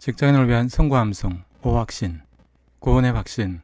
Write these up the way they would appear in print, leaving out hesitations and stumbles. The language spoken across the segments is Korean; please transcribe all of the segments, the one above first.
직장인을 위한 선구함송 5확신 구원의 확신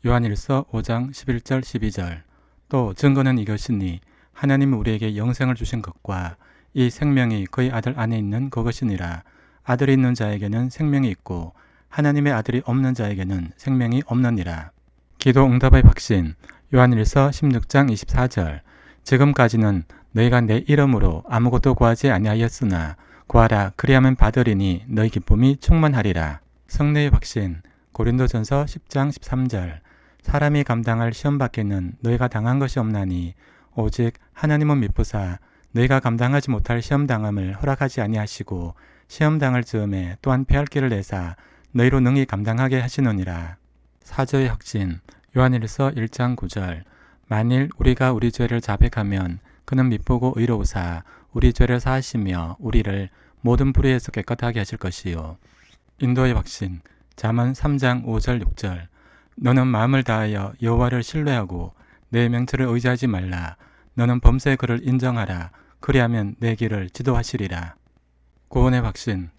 요한일서 5장 11절 12절 또 증거는 이것이니 하나님이 우리에게 영생을 주신 것과 이 생명이 그의 아들 안에 있는 그것이니라. 아들이 있는 자에게는 생명이 있고 하나님의 아들이 없는 자에게는 생명이 없느니라. 기도 응답의 확신 요한일서 16장 24절 지금까지는 너희가 내 이름으로 아무것도 구하지 아니하였으나 구하라 그리하면 받으리니 너희 기쁨이 충만하리라. 성례의 확신 고린도전서 10장 13절 사람이 감당할 시험 밖에는 너희가 당한 것이 없나니 오직 하나님은 미쁘사 너희가 감당하지 못할 시험 당함을 허락하지 아니하시고 시험 당할 즈음에 또한 패할 길을 내사 너희로 능히 감당하게 하시느니라. 사저의 확신 요한일서 1장 9절 만일 우리가 우리 죄를 자백하면 그는 미쁘고 의로우사 우리 죄를 사하시며 우리를 모든 불의에서 깨끗하게 하실 것이요. 인도의 확신 잠언 3장 5절 6절 너는 마음을 다하여 여호와를 신뢰하고 내 명철을 의지하지 말라. 너는 범죄의 그를 인정하라. 그리하면 내 길을 지도하시리라. 구원의 확신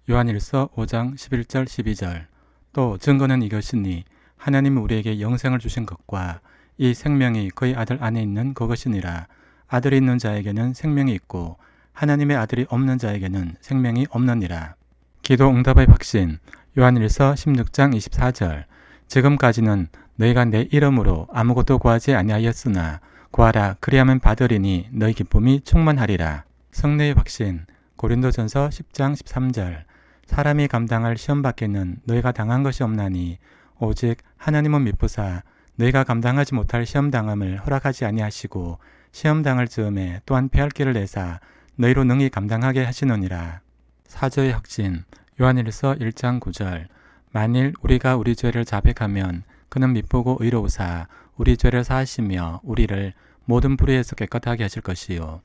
요한일서 5장 11절 12절 또 증거는 이것이니 하나님이 우리에게 영생을 주신 것과 이 생명이 그의 아들 안에 있는 그것이니라. 아들이 있는 자에게는 생명이 있고 하나님의 아들이 없는 자에게는 생명이 없느니라. 기도 응답의 확신 요한일서 16장 24절 지금까지는 너희가 내 이름으로 아무것도 구하지 아니하였으나 구하라 그리하면 받으리니 너희 기쁨이 충만하리라. 성례의 확신 고린도전서 10장 13절 사람이 감당할 시험 밖에는 너희가 당한 것이 없나니 오직 하나님은 미쁘사 너희가 감당하지 못할 시험 당함을 허락하지 아니하시고 시험 당할 즈음에 또한 패할 길을 내사 너희로 능히 감당하게 하시느니라. 사저의 확신 요한일서 1장 9절 만일 우리가 우리 죄를 자백하면 그는 미쁘고 의로우사 우리 죄를 사하시며 우리를 모든 불의에서 깨끗하게 하실 것이요.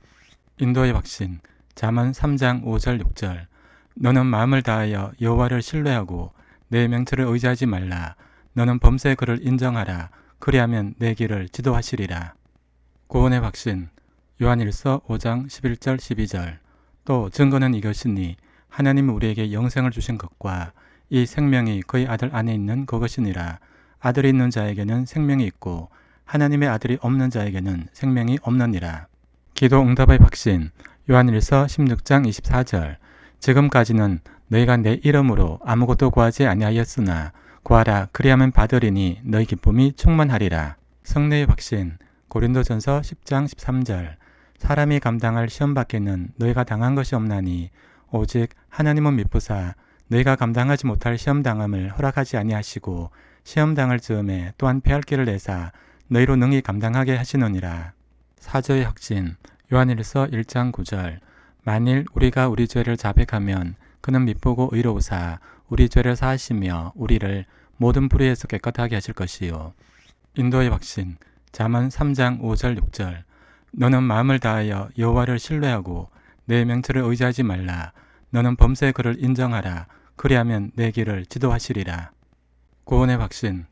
인도의 확신 잠언 3장 5절 6절 너는 마음을 다하여 여호와를 신뢰하고 내 명철을 의지하지 말라. 너는 범죄의 그를 인정하라. 그리하면 내 길을 지도하시리라. 구원의 확신 요한일서 5장 11절 12절 또 증거는 이것이니 하나님이 우리에게 영생을 주신 것과 이 생명이 그의 아들 안에 있는 그것이니라. 아들이 있는 자에게는 생명이 있고 하나님의 아들이 없는 자에게는 생명이 없느니라. 기도 응답의 확신 요한일서 16장 24절 지금까지는 너희가 내 이름으로 아무것도 구하지 아니하였으나 구하라 그리하면 받으리니 너희 기쁨이 충만하리라. 성례의 확신 고린도전서 10장 13절 사람이 감당할 시험 밖에는 너희가 당한 것이 없나니 오직 하나님은 미쁘사 너희가 감당하지 못할 시험 당함을 허락하지 아니하시고 시험 당할 즈음에 또한 패할 길을 내사 너희로 능히 감당하게 하시느니라. 사저의 확신 요한일서 1장 9절 만일 우리가 우리 죄를 자백하면 그는 미쁘고 의로우사 우리 죄를 사하시며 우리를 모든 불의에서 깨끗하게 하실 것이요. 인도의 확신 잠언 3장 5절 6절 너는 마음을 다하여 여호와를 신뢰하고 내 명철을 의지하지 말라. 너는 범죄의 그를 인정하라. 그리하면 내 길을 지도하시리라. 구원의 확신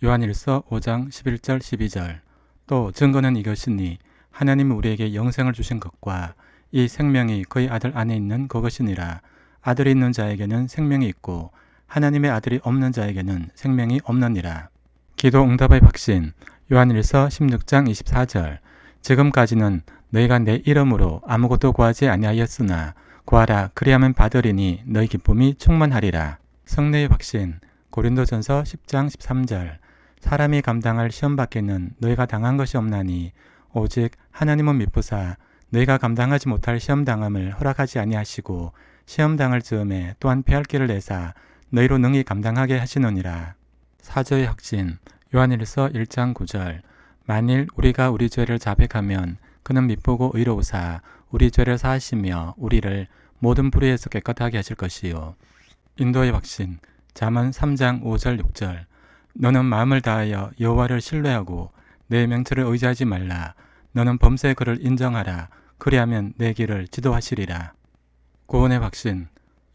요한일서 5장 11절 12절 또 증거는 이것이니 하나님이 우리에게 영생을 주신 것과 이 생명이 그의 아들 안에 있는 그것이니라. 아들이 있는 자에게는 생명이 있고 하나님의 아들이 없는 자에게는 생명이 없느니라. 기도 응답의 확신 요한일서 16장 24절 지금까지는 너희가 내 이름으로 아무것도 구하지 아니하였으나 구하라 그리하면 받으리니 너희 기쁨이 충만하리라. 성례의 확신 고린도전서 10장 13절 사람이 감당할 시험 밖에는 너희가 당한 것이 없나니 오직 하나님은 미쁘사 너희가 감당하지 못할 시험 당함을 허락하지 아니하시고 시험 당할 즈음에 또한 패할 길을 내사 너희로 능히 감당하게 하시느니라. 사저의 확신 요한일서 1장 9절 만일 우리가 우리 죄를 자백하면 그는 미쁘고 의로우사 우리 죄를 사하시며 우리를 모든 불의에서 깨끗하게 하실 것이요. 인도의 확신 잠언 3장 5절 6절 너는 마음을 다하여 여호와를 신뢰하고 내 명철을 의지하지 말라. 너는 범죄의 그를 인정하라. 그리하면 내 길을 지도하시리라. 구원의 확신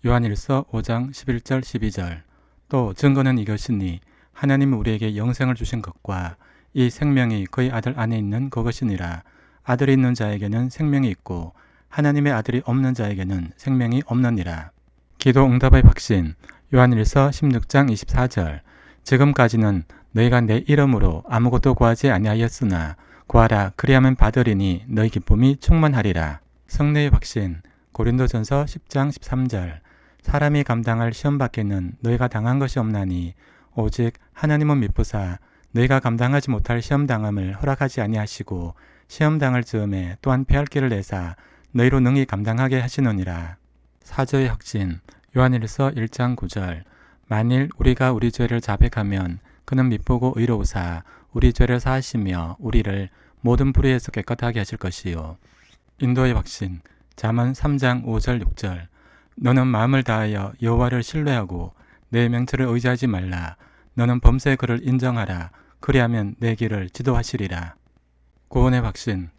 요한일서 5장 11절 12절 또 증거는 이것이니 하나님이 우리에게 영생을 주신 것과 이 생명이 그의 아들 안에 있는 그것이니라. 아들이 있는 자에게는 생명이 있고 하나님의 아들이 없는 자에게는 생명이 없느니라. 기도 응답의 확신 요한일서 16장 24절 지금까지는 너희가 내 이름으로 아무것도 구하지 아니하였으나 구하라 그리하면 받으리니 너희 기쁨이 충만하리라. 성례의 확신 고린도전서 10장 13절 사람이 감당할 시험 밖에는 너희가 당한 것이 없나니 오직 하나님은 미쁘사 너희가 감당하지 못할 시험 당함을 허락하지 아니하시고 시험 당할 즈음에 또한 패할 길을 내사 너희로 능히 감당하게 하시느니라. 사저의 확신 요한일서 1장 9절 만일 우리가 우리 죄를 자백하면 그는 미쁘고 의로우사 우리 죄를 사하시며 우리를 모든 불의에서 깨끗하게 하실 것이요. 인도의 확신 잠언 3장 5절 6절 너는 마음을 다하여 여호와를 신뢰하고 내 명철을 의지하지 말라. 너는 범죄의 그를 인정하라. 그리하면 내 길을 지도하시리라. 구원의 확신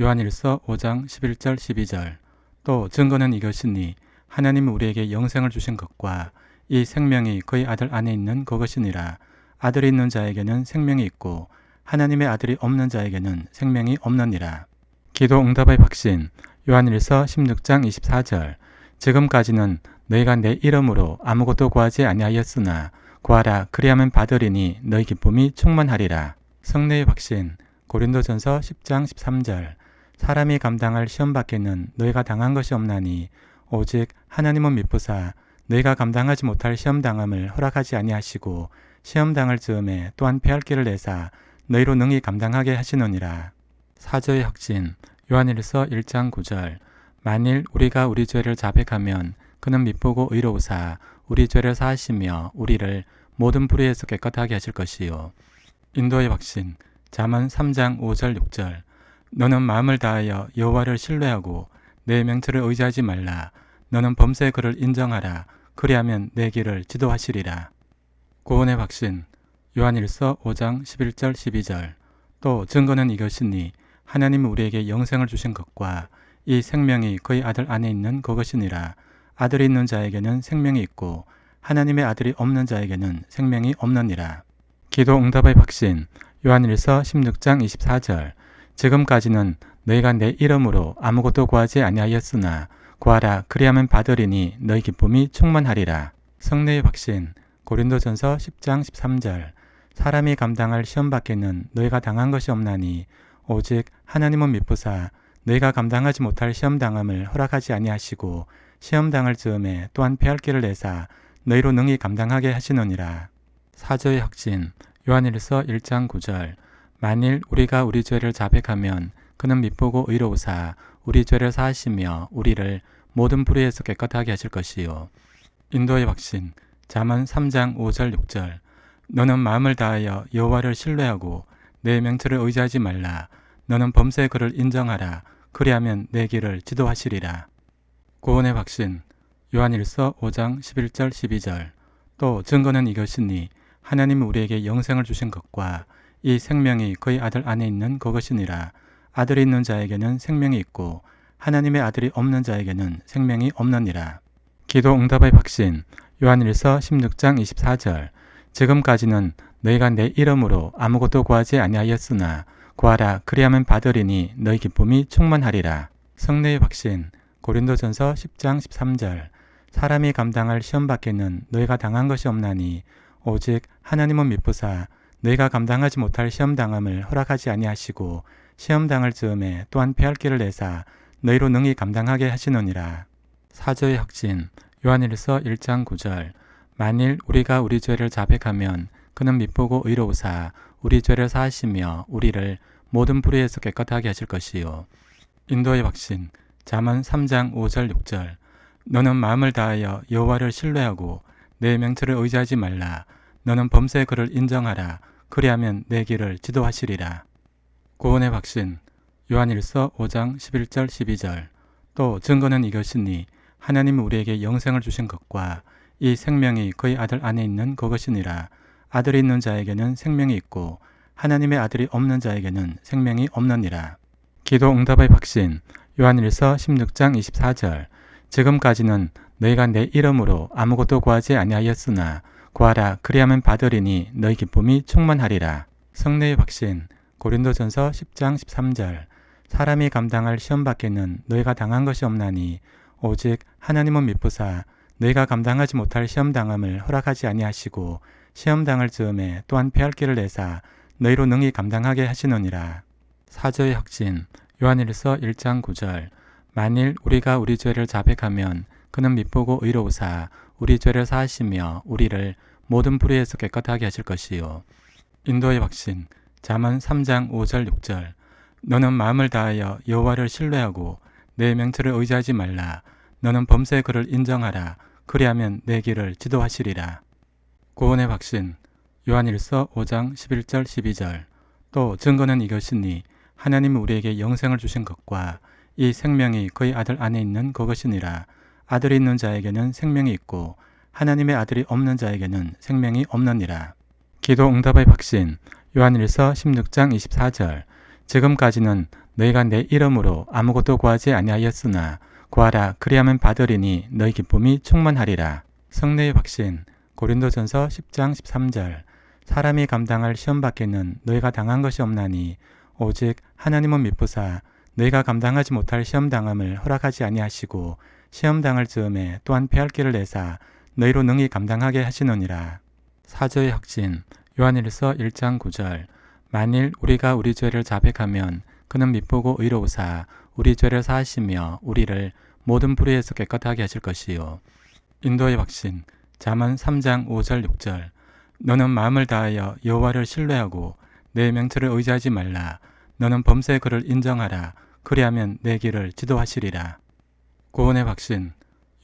요한일서 5장 11절 12절 또 증거는 이것이니 하나님이 우리에게 영생을 주신 것과 이 생명이 그의 아들 안에 있는 그것이니라. 아들이 있는 자에게는 생명이 있고 하나님의 아들이 없는 자에게는 생명이 없느니라. 기도 응답의 확신 요한일서 16장 24절 지금까지는 너희가 내 이름으로 아무것도 구하지 아니하였으나 구하라 그리하면 받으리니 너희 기쁨이 충만하리라. 성례의 확신 고린도전서 10장 13절 사람이 감당할 시험 밖에는 너희가 당한 것이 없나니 오직 하나님은 미쁘사 너희가 감당하지 못할 시험 당함을 허락하지 아니하시고 시험 당할 즈음에 또한 패할 길을 내사 너희로 능히 감당하게 하시느니라. 사저의 확신 요한일서 1장 9절 만일 우리가 우리 죄를 자백하면 그는 미쁘고 의로우사 우리 죄를 사하시며 우리를 모든 불의에서 깨끗하게 하실 것이요. 인도의 확신 잠언 3장 5절 6절 너는 마음을 다하여 여호와를 신뢰하고 내 명철을 의지하지 말라. 너는 범죄의 그를 인정하라. 그리하면 내 길을 지도하시리라. 구원의 확신 요한일서 5장 11절 12절 또 증거는 이것이니 하나님이 우리에게 영생을 주신 것과 이 생명이 그의 아들 안에 있는 그것이니라. 아들이 있는 자에게는 생명이 있고 하나님의 아들이 없는 자에게는 생명이 없느니라. 기도 응답의 확신 요한일서 16장 24절 지금까지는 너희가 내 이름으로 아무것도 구하지 아니하였으나 구하라 그리하면 받으리니 너희 기쁨이 충만하리라. 성례의 확신 고린도전서 10장 13절 사람이 감당할 시험 밖에는 너희가 당한 것이 없나니 오직 하나님은 미쁘사 너희가 감당하지 못할 시험 당함을 허락하지 아니하시고 시험 당할 즈음에 또한 패할 길을 내사 너희로 능히 감당하게 하시느니라. 사저의 확신 요한일서 1장 9절 만일 우리가 우리 죄를 자백하면 그는 미쁘고 의로우사 우리 죄를 사하시며 우리를 모든 불의에서 깨끗하게 하실 것이요. 인도의 확신 잠언 3장 5절 6절 너는 마음을 다하여 여호와를 신뢰하고 내 명철을 의지하지 말라. 너는 범죄의 그를 인정하라. 그리하면 내 길을 지도하시리라. 구원의 확신 요한일서 5장 11절 12절 또 증거는 이것이니 하나님이 우리에게 영생을 주신 것과 이 생명이 그의 아들 안에 있는 그것이니라. 아들이 있는 자에게는 생명이 있고 하나님의 아들이 없는 자에게는 생명이 없느니라. 기도 응답의 확신 요한일서 16장 24절 지금까지는 너희가 내 이름으로 아무것도 구하지 아니하였으나 구하라 그리하면 받으리니 너희 기쁨이 충만하리라. 성례의 확신 고린도전서 10장 13절 사람이 감당할 시험 밖에는 너희가 당한 것이 없나니 오직 하나님은 미쁘사 너희가 감당하지 못할 시험 당함을 허락하지 아니하시고 시험 당할 즈음에 또한 패할 길을 내사 너희로 능히 감당하게 하시느니라. 사저의 확신 요한일서 1장 9절 만일 우리가 우리 죄를 자백하면 그는 미쁘고 의로우사 우리 죄를 사하시며 우리를 모든 불의에서 깨끗하게 하실 것이요. 인도의 확신 잠언 3장 5절 6절 너는 마음을 다하여 여호와를 신뢰하고 내 명철을 의지하지 말라. 너는 범죄의 그를 인정하라. 그리하면 내 길을 지도하시리라. 구원의 확신 요한일서 5장 11절 12절 또 증거는 이것이니 하나님이 우리에게 영생을 주신 것과 이 생명이 그의 아들 안에 있는 그것이니라. 아들이 있는 자에게는 생명이 있고 하나님의 아들이 없는 자에게는 생명이 없느니라. 기도 응답의 확신 요한일서 16장 24절 지금까지는 너희가 내 이름으로 아무것도 구하지 아니하였으나 구하라 그리하면 받으리니 너희 기쁨이 충만하리라. 성례의 확신 고린도전서 10장 13절 사람이 감당할 시험 밖에는 너희가 당한 것이 없나니 오직 하나님은 미쁘사 너희가 감당하지 못할 시험당함을 허락하지 아니하시고 시험당할 즈음에 또한 패할 길을 내사 너희로 능히 감당하게 하시느니라. 사조의 확신. 요한일서 1장 9절. 만일 우리가 우리 죄를 자백하면 그는 밉보고 의로우사 우리 죄를 사하시며 우리를 모든 불의에서 깨끗하게 하실 것이요. 인도의 확신. 잠언 3장 5절 6절. 너는 마음을 다하여 여호와를 신뢰하고 내 명철을 의지하지 말라. 너는 범죄의 그를 인정하라. 그리하면 내 길을 지도하시리라. 구원의 확신. 요한일서 5장 11절 12절. 또 증거는 이것이니 하나님이 우리에게 영생을 주신 것과 이 생명이 그의 아들 안에 있는 그것이니라. 아들이 있는 자에게는 생명이 있고 하나님의 아들이 없는 자에게는 생명이 없느니라. 기도 응답의 확신. 요한일서 16장 24절. 지금까지는 너희가 내 이름으로 아무것도 구하지 아니하였으나 구하라 그리하면 받으리니 너희 기쁨이 충만하리라. 성례의 확신. 고린도전서 10장 13절. 사람이 감당할 시험 밖에는 너희가 당한 것이 없나니 오직 하나님은 미쁘사 너희가 감당하지 못할 시험당함을 허락하지 아니하시고 시험당할 즈음에 또한 패할 길을 내사 너희로 능히 감당하게 하시느니라. 사조의 확신. 요한일서 1장 9절. 만일 우리가 우리 죄를 자백하면 그는 밉보고 의로우사 우리 죄를 사하시며 우리를 모든 불의에서 깨끗하게 하실 것이요. 인도의 확신. 잠언 3장 5절 6절. 너는 마음을 다하여 여호와를 신뢰하고 내 명철을 의지하지 말라. 너는 범죄의 그를 인정하라. 그리하면 내 길을 지도하시리라. 구원의 확신.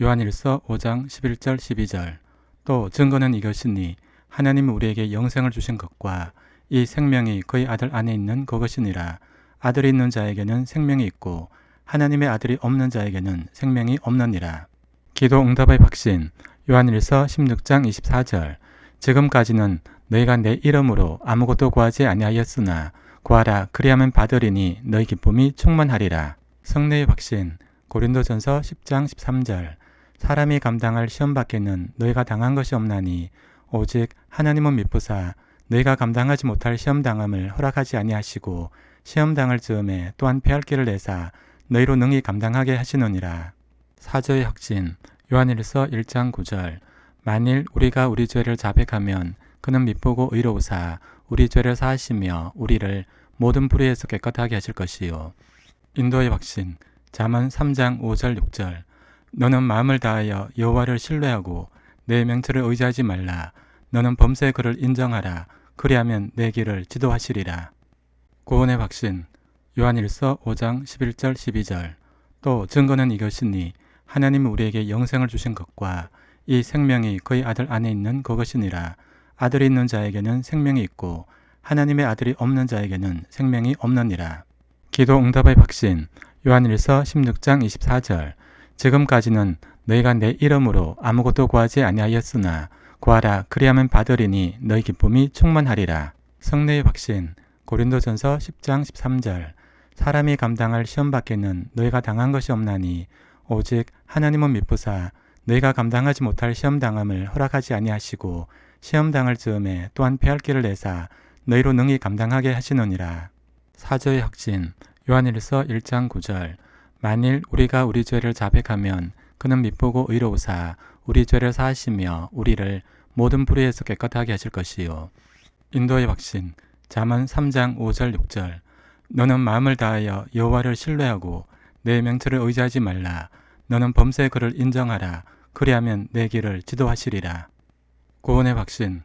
요한일서 5장 11절 12절. 또 증거는 이것이니 하나님이 우리에게 영생을 주신 것과 이 생명이 그의 아들 안에 있는 그것이니라. 아들이 있는 자에게는 생명이 있고 하나님의 아들이 없는 자에게는 생명이 없느니라. 기도 응답의 확신. 요한일서 16장 24절. 지금까지는 너희가 내 이름으로 아무것도 구하지 아니하였으나 구하라 그리하면 받으리니 너희 기쁨이 충만하리라. 성례의 확신. 고린도전서 10장 13절. 사람이 감당할 시험 밖에는 너희가 당한 것이 없나니 오직 하나님은 미쁘사 너희가 감당하지 못할 시험당함을 허락하지 아니하시고 시험당할 즈음에 또한 패할 길을 내사 너희로 능히 감당하게 하시느니라. 사조의 확신. 요한일서 1장 9절. 만일 우리가 우리 죄를 자백하면 그는 밉보고 의로우사 우리 죄를 사하시며 우리를 모든 불의에서 깨끗하게 하실 것이요. 인도의 확신. 잠언 3장 5절 6절. 너는 마음을 다하여 여호와를 신뢰하고 내 명철을 의지하지 말라. 너는 범죄의 그를 인정하라. 그리하면 내 길을 지도하시리라. 구원의 확신. 요한일서 5장 11절 12절. 또 증거는 이것이니 하나님이 우리에게 영생을 주신 것과 이 생명이 그의 아들 안에 있는 그것이니라. 아들이 있는 자에게는 생명이 있고 하나님의 아들이 없는 자에게는 생명이 없느니라. 기도 응답의 확신. 요한일서 16장 24절. 지금까지는 너희가 내 이름으로 아무것도 구하지 아니하였으나 구하라 그리하면 받으리니 너희 기쁨이 충만하리라. 성례의 확신. 고린도전서 10장 13절. 사람이 감당할 시험 밖에는 너희가 당한 것이 없나니 오직 하나님은 미쁘사 너희가 감당하지 못할 시험당함을 허락하지 아니하시고 시험당할 즈음에 또한 패할 길을 내사 너희로 능히 감당하게 하시느니라. 사조의 확신. 요한일서 1장 9절. 만일 우리가 우리 죄를 자백하면 그는 밉보고 의로우사 우리 죄를 사하시며 우리를 모든 불의에서 깨끗하게 하실 것이요. 인도의 확신. 잠언 3장 5절 6절. 너는 마음을 다하여 여호와를 신뢰하고 내 명철을 의지하지 말라. 너는 범죄의 그를 인정하라. 그리하면 내 길을 지도하시리라. 구원의 확신.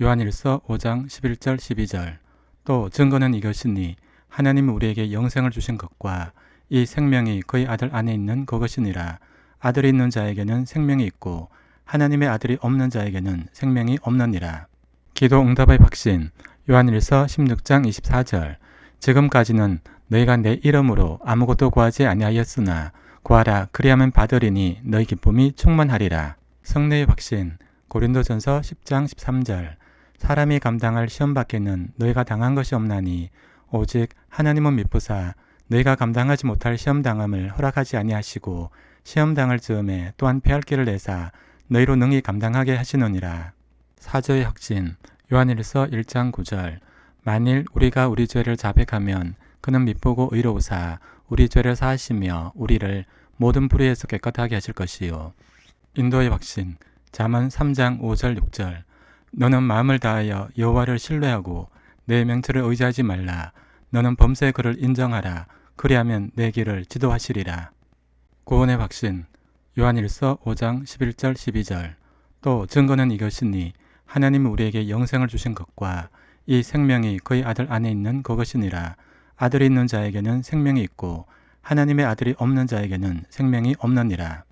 요한일서 5장 11절 12절. 또 증거는 이것이니 하나님이 우리에게 영생을 주신 것과 이 생명이 그의 아들 안에 있는 그것이니라. 아들이 있는 자에게는 생명이 있고 하나님의 아들이 없는 자에게는 생명이 없느니라. 기도 응답의 확신. 요한일서 16장 24절. 지금까지는 너희가 내 이름으로 아무것도 구하지 아니하였으나 구하라 그리하면 받으리니 너희 기쁨이 충만하리라. 성례의 확신. 고린도전서 10장 13절. 사람이 감당할 시험 밖에는 너희가 당한 것이 없나니 오직 하나님은 미쁘사 너희가 감당하지 못할 시험당함을 허락하지 아니하시고 시험당할 즈음에 또한 패할 길을 내사 너희로 능히 감당하게 하시느니라. 사조의 확신. 요한일서 1장 9절. 만일 우리가 우리 죄를 자백하면 그는 밉보고 의로우사 우리 죄를 사하시며 우리를 모든 불의에서 깨끗하게 하실 것이요. 인도의 확신 잠언 3장 5절 6절 너는 마음을 다하여 여호와를 신뢰하고 내 명철을 의지하지 말라. 너는 범사의 그를 인정하라. 그리하면 내 길을 지도하시리라. 구원의 확신 요한일서 5장 11절 12절 또 증거는 이것이니 하나님은 우리에게 영생을 주신 것과 이 생명이 그의 아들 안에 있는 그것이니라. 아들이 있는 자에게는 생명이 있고 하나님의 아들이 없는 자에게는 생명이 없느니라.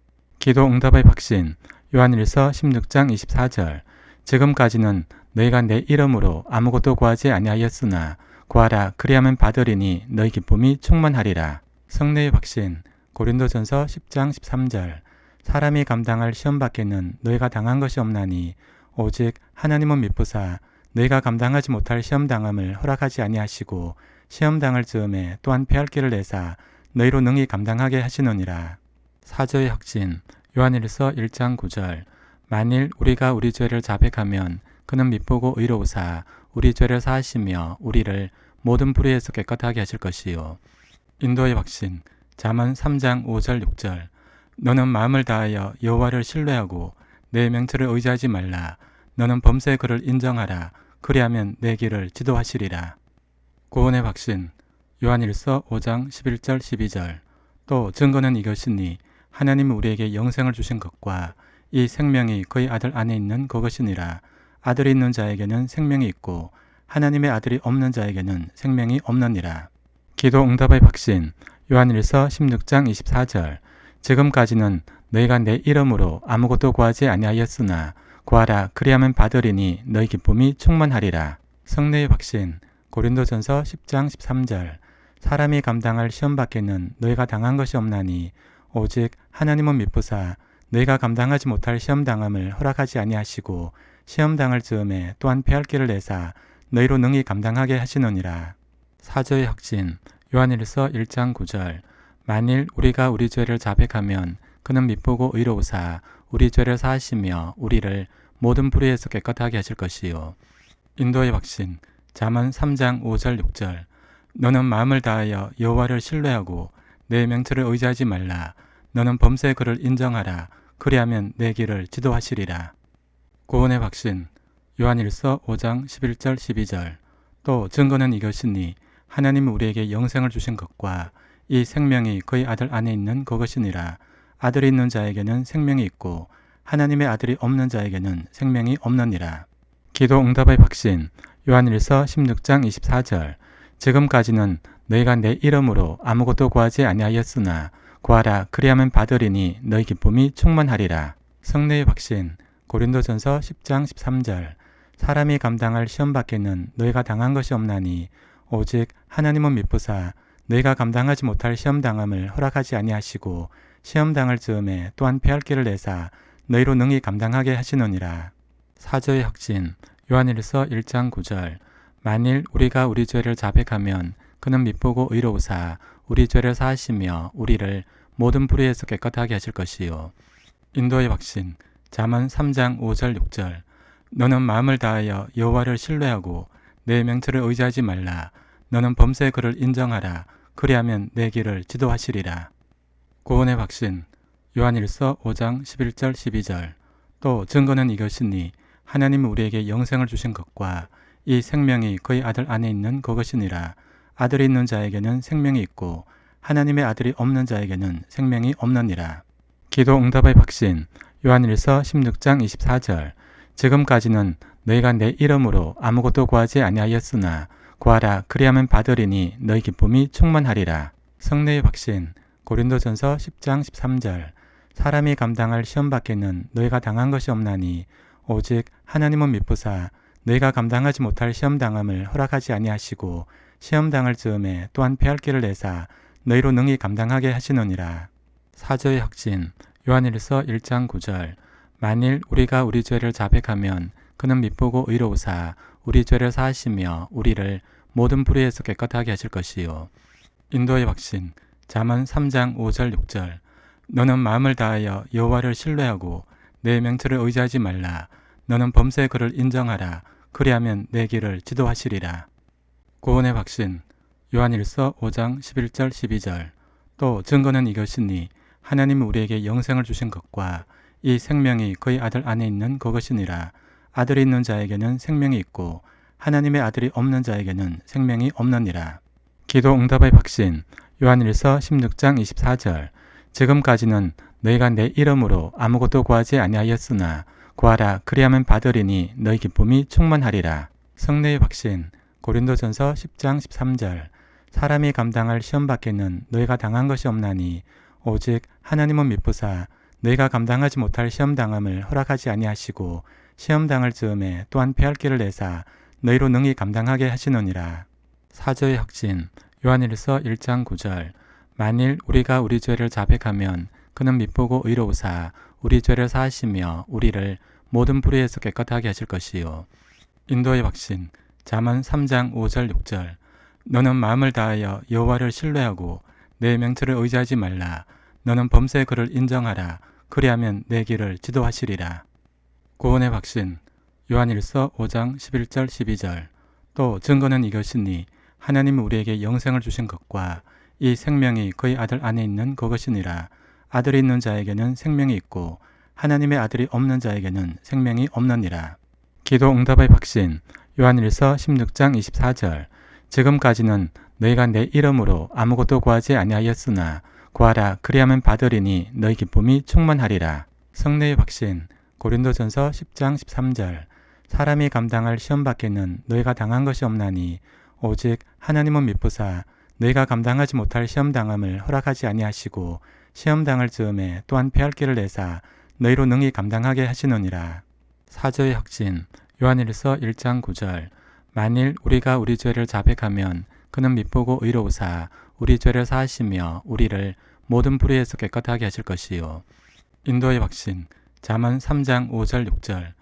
기도 응답의 확신 요한일서 16장 24절 지금까지는 너희가 내 이름으로 아무것도 구하지 아니하였으나 구하라 그리하면 받으리니 너희 기쁨이 충만하리라. 성례의 확신 고린도전서 10장 13절 사람이 감당할 시험 밖에는 너희가 당한 것이 없나니 오직 하나님은 미쁘사 너희가 감당하지 못할 시험 당함을 허락하지 아니하시고 시험 당할 즈음에 또한 패할 길을 내사 너희로 능히 감당하게 하시느니라. 사저의 확신 요한일서 1장 9절 만일 우리가 우리 죄를 자백하면 그는 미쁘고 의로우사 우리 죄를 사하시며 우리를 모든 불의에서 깨끗하게 하실 것이요. 인도의 확신 잠언 3장 5절 6절 너는 마음을 다하여 여호와를 신뢰하고 내 명철을 의지하지 말라. 너는 범사의 그를 인정하라. 그리하면 내 길을 지도하시리라. 구원의 확신 요한일서 5장 11절 12절 또 증거는 이것이니 하나님은 우리에게 영생을 주신 것과 이 생명이 그의 아들 안에 있는 그것이니라. 아들이 있는 자에게는 생명이 있고 하나님의 아들이 없는 자에게는 생명이 없느니라. 기도 응답의 확신 요한일서 16장 24절 지금까지는 너희가 내 이름으로 아무것도 구하지 아니하였으나 구하라 그리하면 받으리니 너희 기쁨이 충만하리라. 성례의 확신 고린도전서 10장 13절 사람이 감당할 시험 밖에는 너희가 당한 것이 없나니 오직 하나님은 미쁘사 너희가 감당하지 못할 시험 당함을 허락하지 아니하시고 시험 당할 즈음에 또한 패할 길을 내사 너희로 능히 감당하게 하시느니라. 사저의 확신 요한일서 1장 9절 만일 우리가 우리 죄를 자백하면 그는 미쁘고 의로우사 우리 죄를 사하시며 우리를 모든 불의에서 깨끗하게 하실 것이요. 인도의 확신 잠언 3장 5절 6절 너는 마음을 다하여 여호와를 신뢰하고 내 명철을 의지하지 말라. 너는 범사의 그를 인정하라. 그리하면 내 길을 지도하시리라. 구원의 확신 요한일서 5장 11절 12절 또 증거는 이것이니 하나님은 우리에게 영생을 주신 것과 이 생명이 그의 아들 안에 있는 그것이니라. 아들이 있는 자에게는 생명이 있고 하나님의 아들이 없는 자에게는 생명이 없느니라. 기도 응답의 확신 요한일서 16장 24절 지금까지는 너희가 내 이름으로 아무것도 구하지 아니하였으나 구하라 그리하면 받으리니 너희 기쁨이 충만하리라. 성례의 확신 고린도전서 10장 13절 사람이 감당할 시험 밖에는 너희가 당한 것이 없나니 오직 하나님은 미쁘사 너희가 감당하지 못할 시험 당함을 허락하지 아니하시고 시험 당할 즈음에 또한 패할 길을 내사 너희로 능히 감당하게 하시느니라. 사저의 확신 요한일서 1장 9절 만일 우리가 우리 죄를 자백하면 그는 미쁘고 의로우사 우리 죄를 사하시며 우리를 모든 불의에서 깨끗하게 하실 것이요. 인도의 확신 잠언 3장 5절 6절 너는 마음을 다하여 여호와를 신뢰하고 내 명철을 의지하지 말라. 너는 범사의 그를 인정하라. 그리하면 내 길을 지도하시리라. 구원의 확신 요한일서 5장 11절 12절 또 증거는 이것이니 하나님은 우리에게 영생을 주신 것과 이 생명이 그의 아들 안에 있는 그것이니라. 아들이 있는 자에게는 생명이 있고 하나님의 아들이 없는 자에게는 생명이 없느니라. 기도 응답의 확신 요한일서 16장 24절 지금까지는 너희가 내 이름으로 아무것도 구하지 아니하였으나 구하라 그리하면 받으리니 너희 기쁨이 충만하리라. 성례의 확신 고린도전서 10장 13절 사람이 감당할 시험 밖에는 너희가 당한 것이 없나니 오직 하나님은 미쁘사 너희가 감당하지 못할 시험 당함을 허락하지 아니하시고 시험 당할 즈음에 또한 패할 길을 내사 너희로 능히 감당하게 하시느니라. 사저의 확신 요한일서 1장 9절 만일 우리가 우리 죄를 자백하면 그는 미쁘고 의로우사 우리 죄를 사하시며 우리를 모든 불의에서 깨끗하게 하실 것이요. 인도의 확신 잠언 3장 5절 6절 너는 마음을 다하여 여호와를 신뢰하고 내 명철을 의지하지 말라. 너는 범사의 그를 인정하라. 그리하면 내 길을 지도하시리라. 구원의 확신 요한일서 5장 11절 12절 또 증거는 이것이니 하나님은 우리에게 영생을 주신 것과 이 생명이 그의 아들 안에 있는 그것이니라. 아들이 있는 자에게는 생명이 있고 하나님의 아들이 없는 자에게는 생명이 없느니라. 기도 응답의 확신. 요한일서 16장 24절. 지금까지는 너희가 내 이름으로 아무것도 구하지 아니하였으나 구하라 그리하면 받으리니 너희 기쁨이 충만하리라. 성례의 확신. 고린도전서 10장 13절. 사람이 감당할 시험 밖에는 너희가 당한 것이 없나니 오직 하나님은 미쁘사 너희가 감당하지 못할 시험 당함을 허락하지 아니하시고 시험 당할 즈음에 또한 패할 길을 내사 너희로 능히 감당하게 하시느니라. 사저의 확신. 요한일서 1장 9절. 만일 우리가 우리 죄를 자백하면 그는 미쁘고 의로우사 우리 죄를 사하시며 우리를 모든 불의에서 깨끗하게 하실 것이요. 인도의 확신. 잠언 3장 5절 6절. 너는 마음을 다하여 여호와를 신뢰하고 내 명철을 의지하지 말라. 너는 범죄의 그를 인정하라. 그리하면 내 길을 지도하시리라. 구원의 확신. 요한일서 5장 11절 12절. 또 증거는 이것이니 하나님이 우리에게 영생을 주신 것과 이 생명이 그의 아들 안에 있는 그것이니라. 아들이 있는 자에게는 생명이 있고 하나님의 아들이 없는 자에게는 생명이 없느니라. 기도 응답의 확신. 요한일서 16장 24절. 지금까지는 너희가 내 이름으로 아무것도 구하지 아니하였으나 구하라 그리하면 받으리니 너희 기쁨이 충만하리라. 성례의 확신. 고린도전서 10장 13절. 사람이 감당할 시험 밖에는 너희가 당한 것이 없나니 오직 하나님은 미쁘사 너희가 감당하지 못할 시험 당함을 허락하지 아니하시고 시험 당할 즈음에 또한 패할 길을 내사 너희로 능히 감당하게 하시느니라. 사저의 확신. 요한일서 1장 9절. 만일 우리가 우리 죄를 자백하면 그는 미쁘고 의로우사 우리 죄를 사하시며 우리를 모든 불의에서 깨끗하게 하실 것이요. 인도의 확신. 잠언 3장 5절 6절.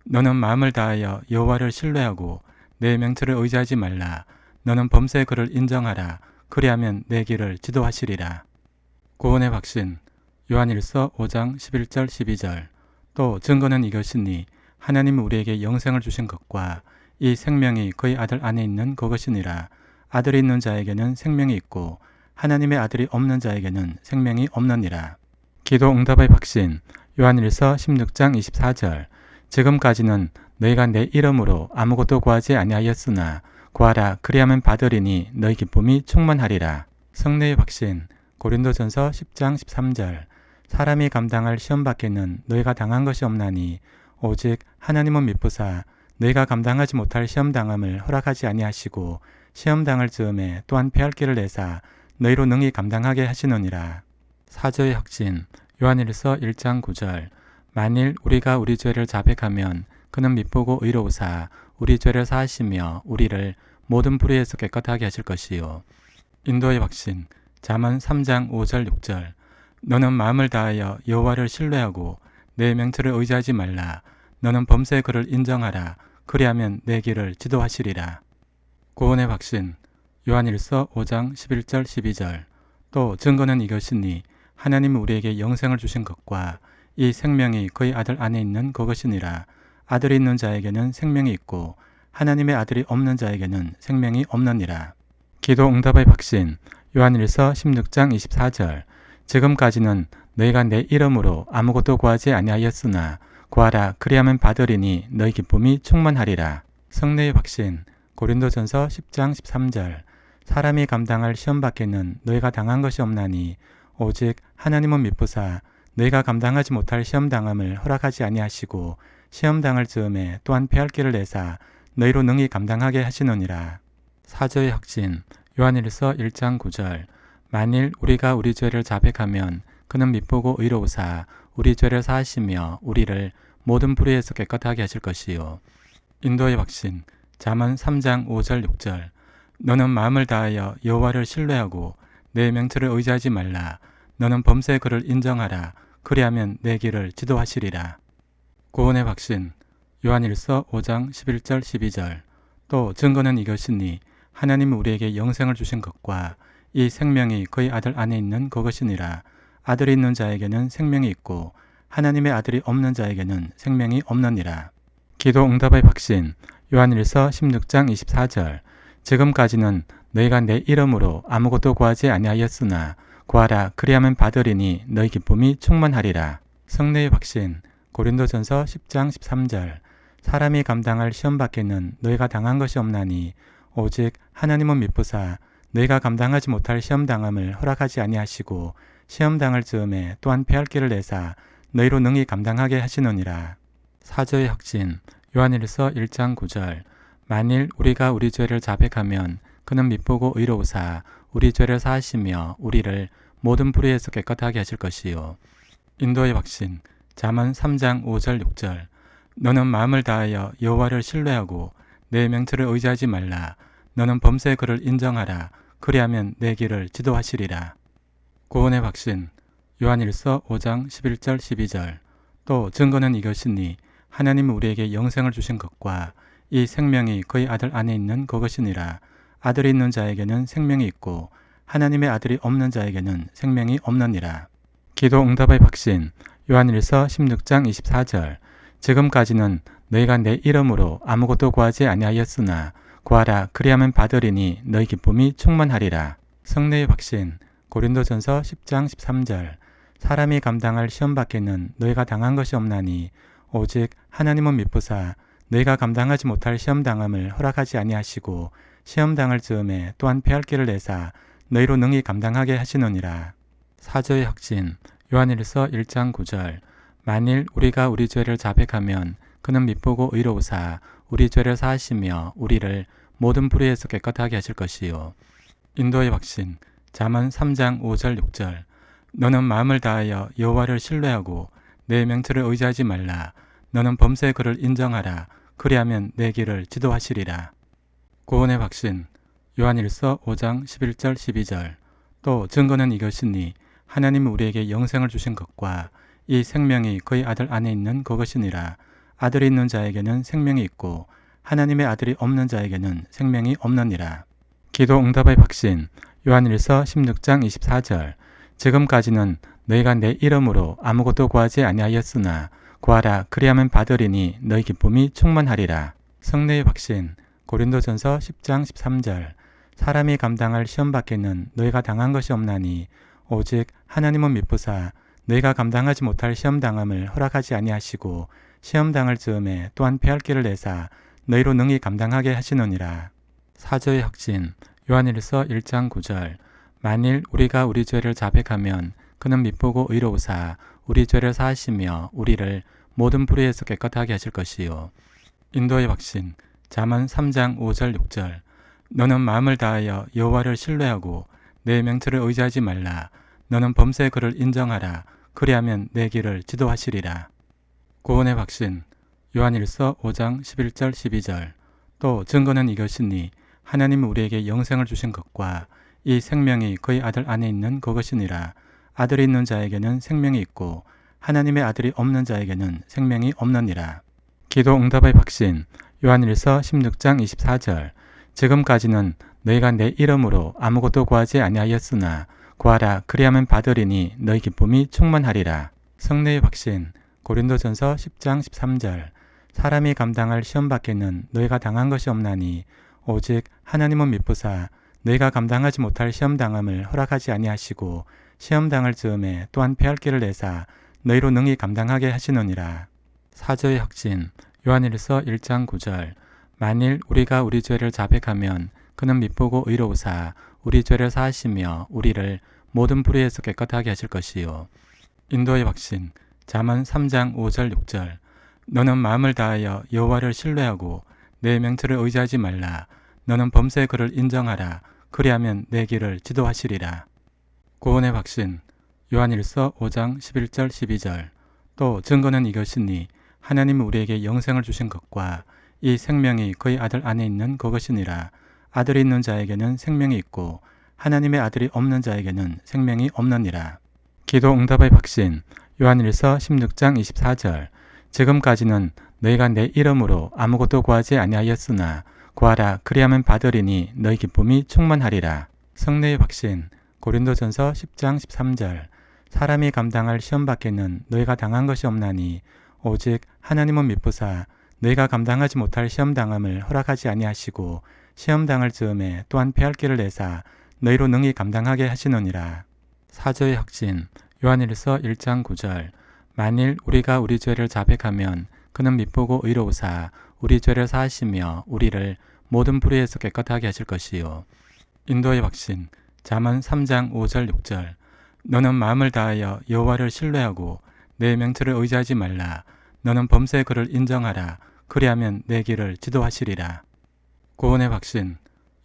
너는 마음을 다하여 여호와를 신뢰하고 내 명철을 의지하지 말라. 너는 범죄의 그를 인정하라. 그리하면 내 길을 지도하시리라. 구원의 확신. 요한일서 5장 11절 12절. 또 증거는 이것이니 하나님이 우리에게 영생을 주신 것과 이 생명이 그의 아들 안에 있는 그것이니라. 아들이 있는 자에게는 생명이 있고 하나님의 아들이 없는 자에게는 생명이 없느니라. 기도 응답의 확신. 요한일서 16장 24절. 지금까지는 너희가 내 이름으로 아무것도 구하지 아니하였으나 구하라 그리하면 받으리니 너희 기쁨이 충만하리라. 성례의 확신. 고린도전서 10장 13절. 사람이 감당할 시험 밖에는 너희가 당한 것이 없나니 오직 하나님은 미쁘사 너희가 감당하지 못할 시험 당함을 허락하지 아니하시고 시험 당할 즈음에 또한 패할 길을 내사 너희로 능히 감당하게 하시느니라. 사저의 확신. 요한일서 1장 9절. 만일 우리가 우리 죄를 자백하면 그는 미쁘고 의로우사 우리 죄를 사하시며 우리를 모든 불의에서 깨끗하게 하실 것이요. 인도의 확신. 잠언 3장 5절 6절. 너는 마음을 다하여 여호와를 신뢰하고 내 명철을 의지하지 말라. 너는 범죄의 그를 인정하라. 그리하면 내 길을 지도하시리라. 구원의 확신. 요한일서 5장 11절 12절. 또 증거는 이것이니 하나님이 우리에게 영생을 주신 것과 이 생명이 그의 아들 안에 있는 그것이니라. 아들이 있는 자에게는 생명이 있고 하나님의 아들이 없는 자에게는 생명이 없느니라. 기도 응답의 확신. 요한일서 16장 24절. 지금까지는 너희가 내 이름으로 아무것도 구하지 아니하였으나 구하라 그리하면 받으리니 너희 기쁨이 충만하리라. 성례의 확신. 고린도전서 10장 13절. 사람이 감당할 시험 밖에는 너희가 당한 것이 없나니 오직 하나님은 미쁘사 너희가 감당하지 못할 시험 당함을 허락하지 아니하시고 시험 당할 즈음에 또한 패할 길을 내사 너희로 능히 감당하게 하시느니라. 사저의 확신. 요한일서 1장 9절. 만일 우리가 우리 죄를 자백하면 그는 미쁘고 의로우사 우리 죄를 사하시며 우리를 모든 불의에서 깨끗하게 하실 것이요. 인도의 확신. 잠언 3장 5절 6절. 너는 마음을 다하여 여호와를 신뢰하고 내 명철을 의지하지 말라. 너는 범죄의 그를 인정하라. 그리하면 내 길을 지도하시리라. 구원의 확신. 요한일서 5장 11절 12절. 또 증거는 이것이니 하나님이 우리에게 영생을 주신 것과 이 생명이 그의 아들 안에 있는 그것이니라. 아들이 있는 자에게는 생명이 있고 하나님의 아들이 없는 자에게는 생명이 없느니라. 기도 응답의 확신. 요한일서 16장 24절. 지금까지는 너희가 내 이름으로 아무것도 구하지 아니하였으나 구하라 그리하면 받으리니 너희 기쁨이 충만하리라. 성례의 확신 고린도전서 10장 13절 사람이 감당할 시험 밖에는 너희가 당한 것이 없나니 오직 하나님은 미쁘사 너희가 감당하지 못할 시험 당함을 허락하지 아니하시고 시험 당할 즈음에 또한 패할 길을 내사 너희로 능히 감당하게 하시느니라. 사저의 확신 요한일서 1장 9절 만일 우리가 우리 죄를 자백하면 그는 미쁘고 의로우사 우리 죄를 사하시며 우리를 모든 불의에서 깨끗하게 하실 것이요. 인도의 확신 잠언 3장 5절 6절 너는 마음을 다하여 여호와를 신뢰하고 내 명철을 의지하지 말라. 너는 범죄의 그를 인정하라. 그리하면 내 길을 지도하시리라. 구원의 확신 요한일서 5장 11절 12절 또 증거는 이것이니 하나님은 우리에게 영생을 주신 것과 이 생명이 그의 아들 안에 있는 그것이니라. 아들이 있는 자에게는 생명이 있고 하나님의 아들이 없는 자에게는 생명이 없느니라. 기도 응답의 확신 요한일서 16장 24절 지금까지는 너희가 내 이름으로 아무것도 구하지 아니하였으나 구하라 그리하면 받으리니 너희 기쁨이 충만하리라. 성례의 확신 고린도전서 10장 13절 사람이 감당할 시험 밖에는 너희가 당한 것이 없나니 오직 하나님은 미쁘사 너희가 감당하지 못할 시험 당함을 허락하지 아니하시고 시험 당할 즈음에 또한 패할 길을 내사 너희로 능히 감당하게 하시느니라. 사저의 확신 요한일서 1장 9절 만일 우리가 우리 죄를 자백하면 그는 미쁘고 의로우사 우리 죄를 사하시며 우리를 모든 불의에서 깨끗하게 하실 것이요. 인도의 확신 잠언 3장 5절 6절 너는 마음을 다하여 여호와를 신뢰하고 내 명철을 의지하지 말라. 너는 범죄의 그를 인정하라. 그리하면 내 길을 지도하시리라. 구원의 확신 요한일서 5장 11절 12절 또 증거는 이것이니 하나님은 우리에게 영생을 주신 것과 이 생명이 그의 아들 안에 있는 그것이니라. 아들이 있는 자에게는 생명이 있고 하나님의 아들이 없는 자에게는 생명이 없느니라. 기도 응답의 확신 요한일서 16장 24절 지금까지는 너희가 내 이름으로 아무것도 구하지 아니하였으나 구하라 그리하면 받으리니 너희 기쁨이 충만하리라. 성례의 확신 고린도전서 10장 13절 사람이 감당할 시험 밖에는 너희가 당한 것이 없나니 오직 하나님은 미쁘사 너희가 감당하지 못할 시험 당함을 허락하지 아니하시고 시험 당할 즈음에 또한 패할 길을 내사 너희로 능히 감당하게 하시느니라. 사저의 확신 요한일서 1장 9절 만일 우리가 우리 죄를 자백하면 그는 미쁘고 의로우사 우리 죄를 사하시며 우리를 모든 불의에서 깨끗하게 하실 것이요. 인도의 확신 잠언 3장 5절 6절 너는 마음을 다하여 여호와를 신뢰하고 내 명철을 의지하지 말라. 너는 범죄의 그를 인정하라. 그리하면 내 길을 지도하시리라. 구원의 확신 요한일서 5장 11절 12절 또 증거는 이것이니 하나님은 우리에게 영생을 주신 것과 이 생명이 그의 아들 안에 있는 그것이니라. 아들이 있는 자에게는 생명이 있고 하나님의 아들이 없는 자에게는 생명이 없느니라. 기도 응답의 확신 요한일서 16장 24절 지금까지는 너희가 내 이름으로 아무것도 구하지 아니하였으나 구하라 그리하면 받으리니 너희 기쁨이 충만하리라. 성례의 확신 고린도전서 10장 13절 사람이 감당할 시험 밖에는 너희가 당한 것이 없나니 오직 하나님은 미쁘사 너희가 감당하지 못할 시험 당함을 허락하지 아니하시고 시험 당할 즈음에 또한 패할 길을 내사 너희로 능히 감당하게 하시느니라. 사저의 확신 요한일서 1장 9절 만일 우리가 우리 죄를 자백하면 그는 미쁘고 의로우사 우리 죄를 사하시며 우리를 모든 불의에서 깨끗하게 하실 것이요. 인도의 확신 잠언 3장 5절 6절 너는 마음을 다하여 여호와를 신뢰하고 내 명철을 의지하지 말라. 너는 범죄의 그를 인정하라. 그리하면 내 길을 지도하시리라. 구원의 확신 요한일서 5장 11절 12절 또 증거는 이것이니 하나님은 우리에게 영생을 주신 것과 이 생명이 그의 아들 안에 있는 그것이니라. 아들이 있는 자에게는 생명이 있고 하나님의 아들이 없는 자에게는 생명이 없느니라. 기도 응답의 확신 요한일서 16장 24절 지금까지는 너희가 내 이름으로 아무것도 구하지 아니하였으나 구하라 그리하면 받으리니 너희 기쁨이 충만하리라. 성례의 확신 고린도전서 10장 13절 사람이 감당할 시험 밖에는 너희가 당한 것이 없나니 오직 하나님은 미쁘사 너희가 감당하지 못할 시험 당함을 허락하지 아니하시고 시험 당할 즈음에 또한 패할 길을 내사 너희로 능히 감당하게 하시느니라. 사저의 확신 요한일서 1장 9절 만일 우리가 우리 죄를 자백하면 그는 미쁘고 의로우사 우리 죄를 사하시며 우리를 모든 불의에서 깨끗하게 하실 것이요. 인도의 확신 잠언 3장 5절 6절 너는 마음을 다하여 여호와를 신뢰하고 내 명철을 의지하지 말라. 너는 범죄의 그를 인정하라. 그리하면 내 길을 지도하시리라. 구원의 확신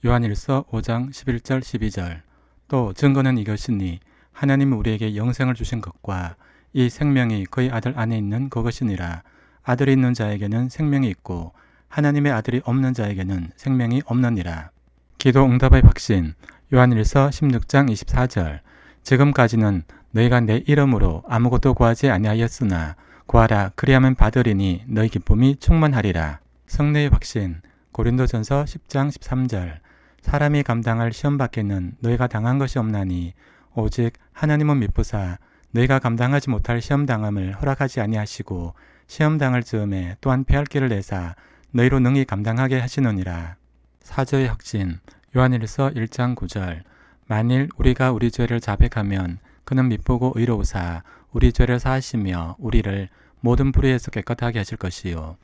요한일서 5장 11절 12절 또 증거는 이것이니 하나님은 우리에게 영생을 주신 것과 이 생명이 그의 아들 안에 있는 그것이니라. 아들이 있는 자에게는 생명이 있고 하나님의 아들이 없는 자에게는 생명이 없느니라. 기도 응답의 확신 요한일서 16장 24절 지금까지는 너희가 내 이름으로 아무것도 구하지 아니하였으나 구하라 그리하면 받으리니 너희 기쁨이 충만하리라. 성례의 확신 고린도전서 10장 13절 사람이 감당할 시험 밖에는 너희가 당한 것이 없나니 오직 하나님은 미쁘사 너희가 감당하지 못할 시험 당함을 허락하지 아니하시고 시험 당할 즈음에 또한 패할 길을 내사 너희로 능히 감당하게 하시느니라. 사저의 확신 요한일서 1장 9절 만일 우리가 우리 죄를 자백하면 그는 미쁘고 의로우사 우리 죄를 사하시며 우리를 모든 불의에서 깨끗하게 하실 것이요.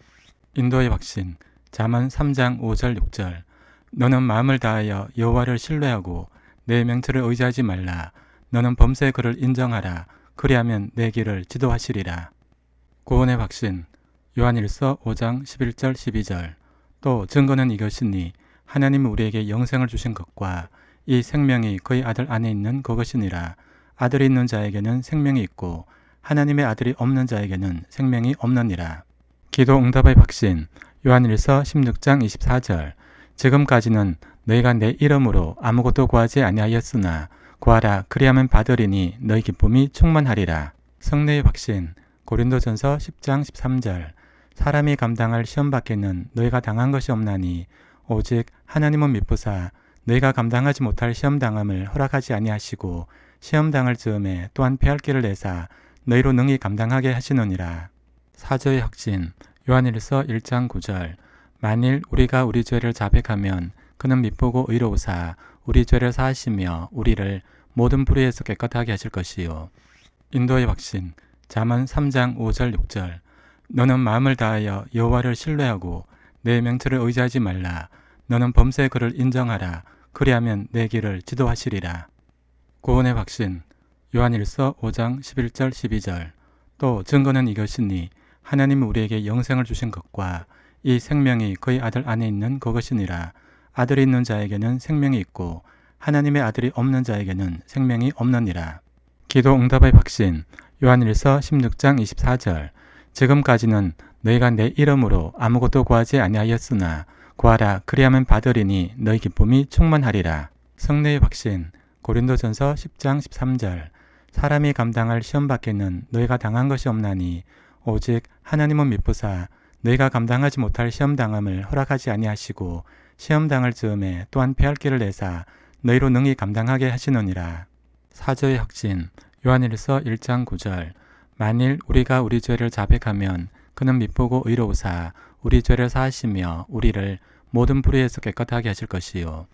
인도의 확신 잠언 3장 5절 6절 너는 마음을 다하여 여호와를 신뢰하고 내 명철을 의지하지 말라. 너는 범죄의 그를 인정하라. 그리하면 내 길을 지도하시리라. 구원의 확신 요한일서 5장 11절 12절 또 증거는 이것이니 하나님은 우리에게 영생을 주신 것과 이 생명이 그의 아들 안에 있는 그것이니라. 아들이 있는 자에게는 생명이 있고 하나님의 아들이 없는 자에게는 생명이 없느니라. 기도 응답의 확신 요한일서 16장 24절 지금까지는 너희가 내 이름으로 아무것도 구하지 아니하였으나 구하라 그리하면 받으리니 너희 기쁨이 충만하리라. 성례의 확신 고린도전서 10장 13절 사람이 감당할 시험 밖에는 너희가 당한 것이 없나니 오직 하나님은 미쁘사 너희가 감당하지 못할 시험 당함을 허락하지 아니하시고 시험 당할 즈음에 또한 패할 길을 내사 너희로 능히 감당하게 하시느니라. 사저의 확신 요한일서 1장 9절 만일 우리가 우리 죄를 자백하면 그는 미쁘고 의로우사 우리 죄를 사하시며 우리를 모든 불의에서 깨끗하게 하실 것이요. 인도의 확신 잠언 3장 5절 6절 너는 마음을 다하여 여호와를 신뢰하고 내 명철을 의지하지 말라. 너는 범죄의 그를 인정하라. 그리하면 내 길을 지도하시리라. 구원의 확신 요한일서 5장 11절 12절 또 증거는 이것이니 하나님은 우리에게 영생을 주신 것과 이 생명이 그의 아들 안에 있는 그것이니라. 아들이 있는 자에게는 생명이 있고 하나님의 아들이 없는 자에게는 생명이 없느니라. 기도 응답의 확신 요한일서 16장 24절 지금까지는 너희가 내 이름으로 아무것도 구하지 아니하였으나 구하라 그리하면 받으리니 너희 기쁨이 충만하리라. 성례의 확신 고린도전서 10장 13절 사람이 감당할 시험 밖에는 너희가 당한 것이 없나니 오직 하나님은 미쁘사 너희가 감당하지 못할 시험 당함을 허락하지 아니하시고 시험 당할 즈음에 또한 패할 길을 내사 너희로 능히 감당하게 하시느니라. 사저의 확신 요한일서 1장 9절 만일 우리가 우리 죄를 자백하면 그는 미쁘고 의로우사 우리 죄를 사하시며 우리를 모든 불의에서 깨끗하게 하실 것이요.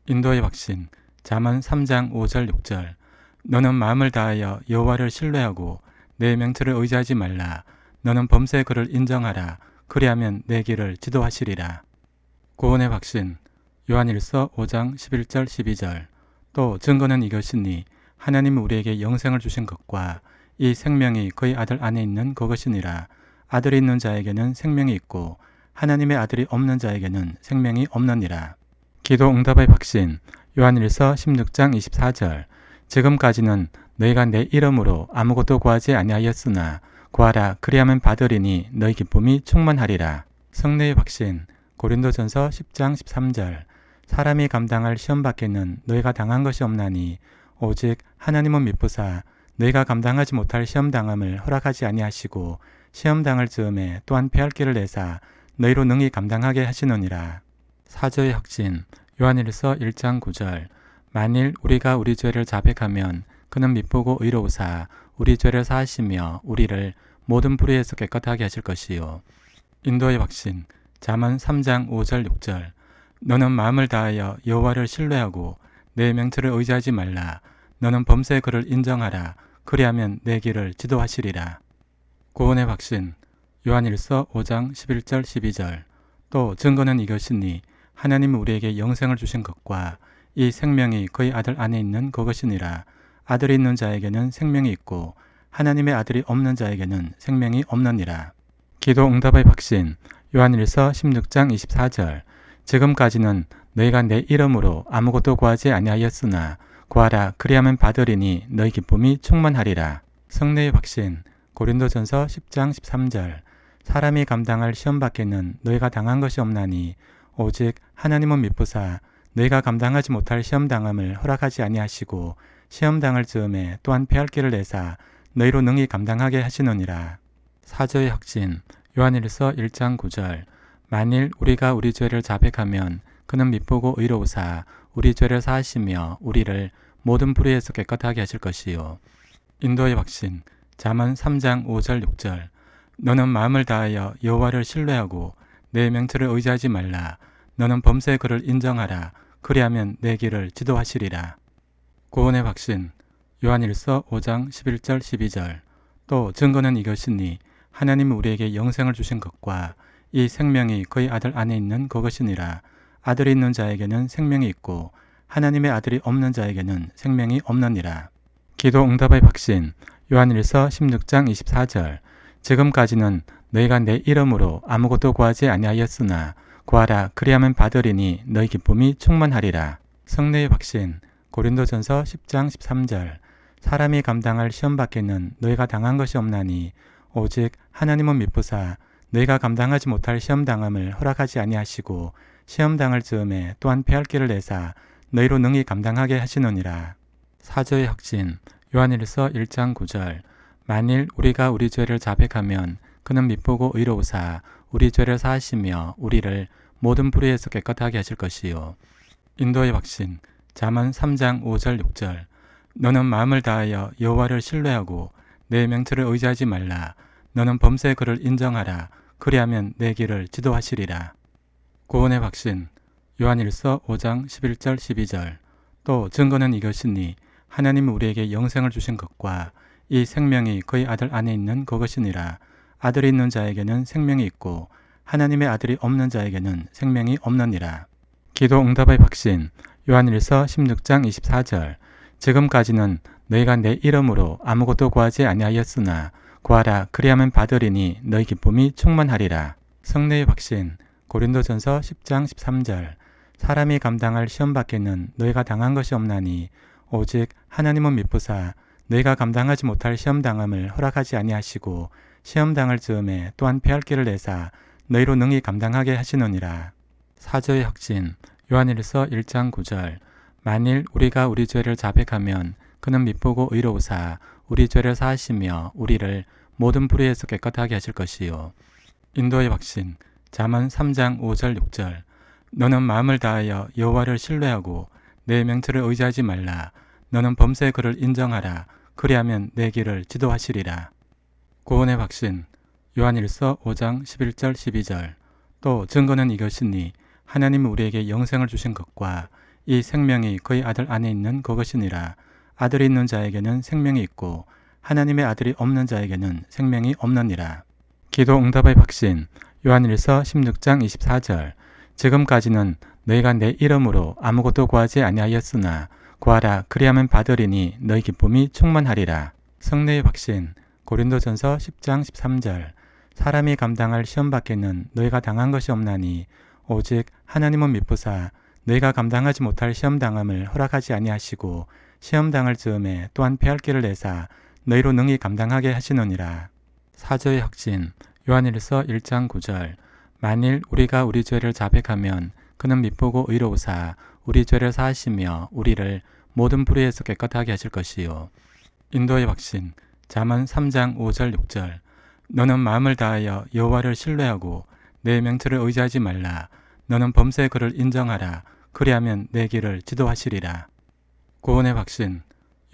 인도의 확신 잠언 3장 5절 6절 너는 마음을 다하여 여호와를 신뢰하고 내 명철을 의지하지 말라. 너는 범죄의 그를 인정하라. 그리하면 내 길을 지도하시리라. 구원의 확신 요한일서 5장 11절 12절 또 증거는 이것이니 하나님은 우리에게 영생을 주신 것과 이 생명이 그의 아들 안에 있는 그것이니라. 아들이 있는 자에게는 생명이 있고 하나님의 아들이 없는 자에게는 생명이 없느니라. 기도 응답의 확신 요한일서 16장 24절 지금까지는 너희가 내 이름으로 아무것도 구하지 아니하였으나 구하라 그리하면 받으리니 너희 기쁨이 충만하리라. 성례의 확신 고린도전서 10장 13절 사람이 감당할 시험 밖에는 너희가 당한 것이 없나니 오직 하나님은 미쁘사 너희가 감당하지 못할 시험 당함을 허락하지 아니하시고 시험 당할 즈음에 또한 패할 길을 내사 너희로 능히 감당하게 하시느니라. 사저의 확신 요한일서 1장 9절 만일 우리가 우리 죄를 자백하면 그는 미쁘고 의로우사 우리 죄를 사하시며 우리를 모든 불의에서 깨끗하게 하실 것이요. 인도의 확신 잠언 3장 5절 6절 너는 마음을 다하여 여호와를 신뢰하고 내 명철을 의지하지 말라. 너는 범죄의 그를 인정하라. 그리하면 내 길을 지도하시리라. 구원의 확신 요한일서 5장 11절 12절 또 증거는 이것이니 하나님은 우리에게 영생을 주신 것과 이 생명이 그의 아들 안에 있는 그것이니라. 아들이 있는 자에게는 생명이 있고 하나님의 아들이 없는 자에게는 생명이 없느니라. 기도 응답의 확신 요한일서 16장 24절 지금까지는 너희가 내 이름으로 아무것도 구하지 아니하였으나 구하라 그리하면 받으리니 너희 기쁨이 충만하리라. 성례의 확신 고린도전서 10장 13절 사람이 감당할 시험 밖에는 너희가 당한 것이 없나니 오직 하나님은 미쁘사 너희가 감당하지 못할 시험 당함을 허락하지 아니하시고 시험 당할 즈음에 또한 패할 길을 내사 너희로 능히 감당하게 하시느니라. 사저의 확신 요한일서 1장 9절 만일 우리가 우리 죄를 자백하면 그는 미쁘고 의로우사 우리 죄를 사하시며 우리를 모든 불의에서 깨끗하게 하실 것이요. 인도의 확신 잠언 3장 5절 6절 너는 마음을 다하여 여호와를 신뢰하고 내 명철을 의지하지 말라. 너는 범죄의 그를 인정하라. 그리하면 내 길을 지도하시리라. 구원의 확신 요한일서 5장 11절 12절 또 증거는 이것이니 하나님은 우리에게 영생을 주신 것과 이 생명이 그의 아들 안에 있는 그것이니라. 아들이 있는 자에게는 생명이 있고 하나님의 아들이 없는 자에게는 생명이 없느니라. 기도 응답의 확신 요한일서 16장 24절 지금까지는 너희가 내 이름으로 아무것도 구하지 아니하였으나 구하라 그리하면 받으리니 너희 기쁨이 충만하리라. 성례의 확신 고린도전서 10장 13절 사람이 감당할 시험 밖에는 너희가 당한 것이 없나니 오직 하나님은 미쁘사 너희가 감당하지 못할 시험 당함을 허락하지 아니하시고 시험 당할 즈음에 또한 패할 길을 내사 너희로 능히 감당하게 하시느니라. 사저의 확신 요한일서 1장 9절 만일 우리가 우리 죄를 자백하면 그는 미쁘고 의로우사 우리 죄를 사하시며 우리를 모든 불의에서 깨끗하게 하실 것이요. 인도의 확신 잠언 3장 5절 6절 너는 마음을 다하여 여호와를 신뢰하고 내 명철을 의지하지 말라. 너는 범죄의 그를 인정하라. 그리하면 내 길을 지도하시리라. 구원의 확신 요한일서 5장 11절 12절 또 증거는 이것이니 하나님은 우리에게 영생을 주신 것과 이 생명이 그의 아들 안에 있는 그것이니라. 아들이 있는 자에게는 생명이 있고 하나님의 아들이 없는 자에게는 생명이 없느니라. 기도 응답의 확신 요한일서 16장 24절 지금까지는 너희가 내 이름으로 아무것도 구하지 아니하였으나 구하라 그리하면 받으리니 너희 기쁨이 충만하리라. 성례의 확신 고린도전서 10장 13절 사람이 감당할 시험 밖에는 너희가 당한 것이 없나니 오직 하나님은 미쁘사 너희가 감당하지 못할 시험 당함을 허락하지 아니하시고 시험 당할 즈음에 또한 패할 길을 내사 너희로 능히 감당하게 하시느니라. 사저의 확신 요한일서 1장 9절 만일 우리가 우리 죄를 자백하면 그는 미쁘고 의로우사 우리 죄를 사하시며 우리를 모든 불의에서 깨끗하게 하실 것이요. 인도의 확신 잠언 3장 5절 6절 너는 마음을 다하여 여호와를 신뢰하고 내 명철을 의지하지 말라. 너는 범죄의 그를 인정하라. 그리하면 내 길을 지도하시리라. 구원의 확신 요한일서 5장 11절 12절 또 증거는 이것이니 하나님은 우리에게 영생을 주신 것과 이 생명이 그의 아들 안에 있는 그것이니라. 아들이 있는 자에게는 생명이 있고 하나님의 아들이 없는 자에게는 생명이 없느니라. 기도 응답의 확신 요한일서 16장 24절 지금까지는 너희가 내 이름으로 아무것도 구하지 아니하였으나 구하라 그리하면 받으리니 너희 기쁨이 충만하리라. 성례의 확신 고린도전서 10장 13절 사람이 감당할 시험 밖에는 너희가 당한 것이 없나니 오직 하나님은 미쁘사 너희가 감당하지 못할 시험 당함을 허락하지 아니하시고 시험 당할 즈음에 또한 패할 길을 내사 너희로 능히 감당하게 하시느니라. 사저의 확신 요한일서 1장 9절 만일 우리가 우리 죄를 자백하면 그는 미쁘고 의로우사 우리 죄를 사하시며 우리를 모든 불의에서 깨끗하게 하실 것이요. 인도의 확신 잠언 3장 5절 6절 너는 마음을 다하여 여호와를 신뢰하고 내 명철을 의지하지 말라. 너는 범죄의 그를 인정하라. 그리하면 내 길을 지도하시리라. 구원의 확신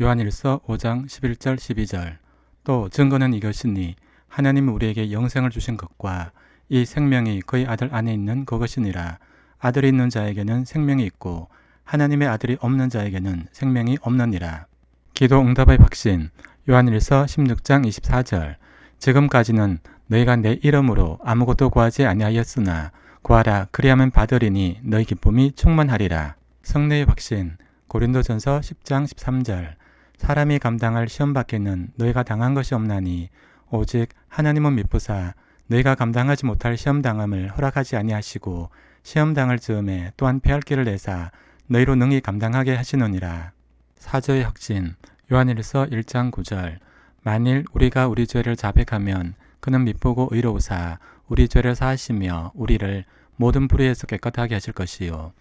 요한일서 5장 11절 12절 또 증거는 이것이니 하나님은 우리에게 영생을 주신 것과 이 생명이 그의 아들 안에 있는 그것이니라. 아들이 있는 자에게는 생명이 있고 하나님의 아들이 없는 자에게는 생명이 없느니라. 기도 응답의 확신 요한일서 16장 24절 지금까지는 너희가 내 이름으로 아무것도 구하지 아니하였으나 구하라 그리하면 받으리니 너희 기쁨이 충만하리라. 성례의 확신 고린도전서 10장 13절 사람이 감당할 시험 밖에는 너희가 당한 것이 없나니 오직 하나님은 미쁘사 너희가 감당하지 못할 시험 당함을 허락하지 아니하시고 시험 당할 즈음에 또한 패할 길을 내사 너희로 능히 감당하게 하시느니라. 사저의 확신 요한일서 1장 9절 만일 우리가 우리 죄를 자백하면 그는 미쁘고 의로우사 우리 죄를 사하시며 우리를 모든 불의에서 깨끗하게 하실 것이요.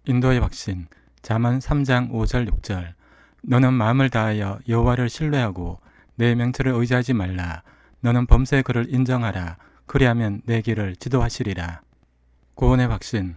인도의 확신 잠언 3장 5절 6절 너는 마음을 다하여 여호와를 신뢰하고 내 명철을 의지하지 말라. 너는 범죄의 그를 인정하라. 그리하면 내 길을 지도하시리라. 구원의 확신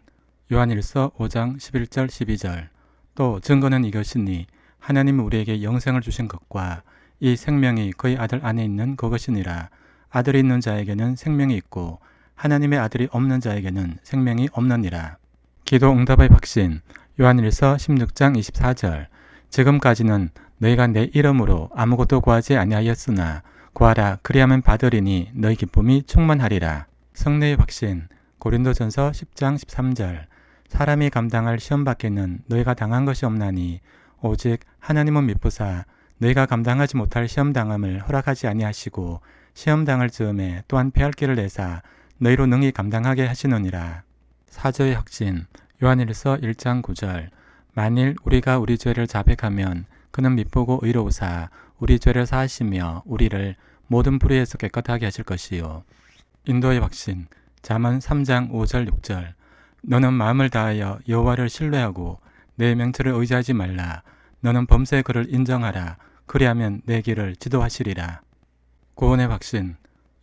요한일서 5장 11절 12절 또 증거는 이것이니 하나님이 우리에게 영생을 주신 것과 이 생명이 그의 아들 안에 있는 그것이니라. 아들이 있는 자에게는 생명이 있고 하나님의 아들이 없는 자에게는 생명이 없느니라. 기도 응답의 확신 요한일서 16장 24절 지금까지는 너희가 내 이름으로 아무것도 구하지 아니하였으나 구하라 그리하면 받으리니 너희 기쁨이 충만하리라. 성례의 확신 고린도전서 10장 13절 사람이 감당할 시험 밖에는 너희가 당한 것이 없나니 오직 하나님은 미쁘사 너희가 감당하지 못할 시험 당함을 허락하지 아니하시고 시험 당할 즈음에 또한 패할 길을 내사 너희로 능히 감당하게 하시느니라. 사저의 확신 요한일서 1장 9절 만일 우리가 우리 죄를 자백하면 그는 미쁘고 의로우사 우리 죄를 사하시며 우리를 모든 불의에서 깨끗하게 하실 것이요. 인도의 확신 잠언 3장 5절 6절 너는 마음을 다하여 여호와를 신뢰하고 내 명철을 의지하지 말라. 너는 범죄의 그를 인정하라. 그리하면 내 길을 지도하시리라. 구원의 확신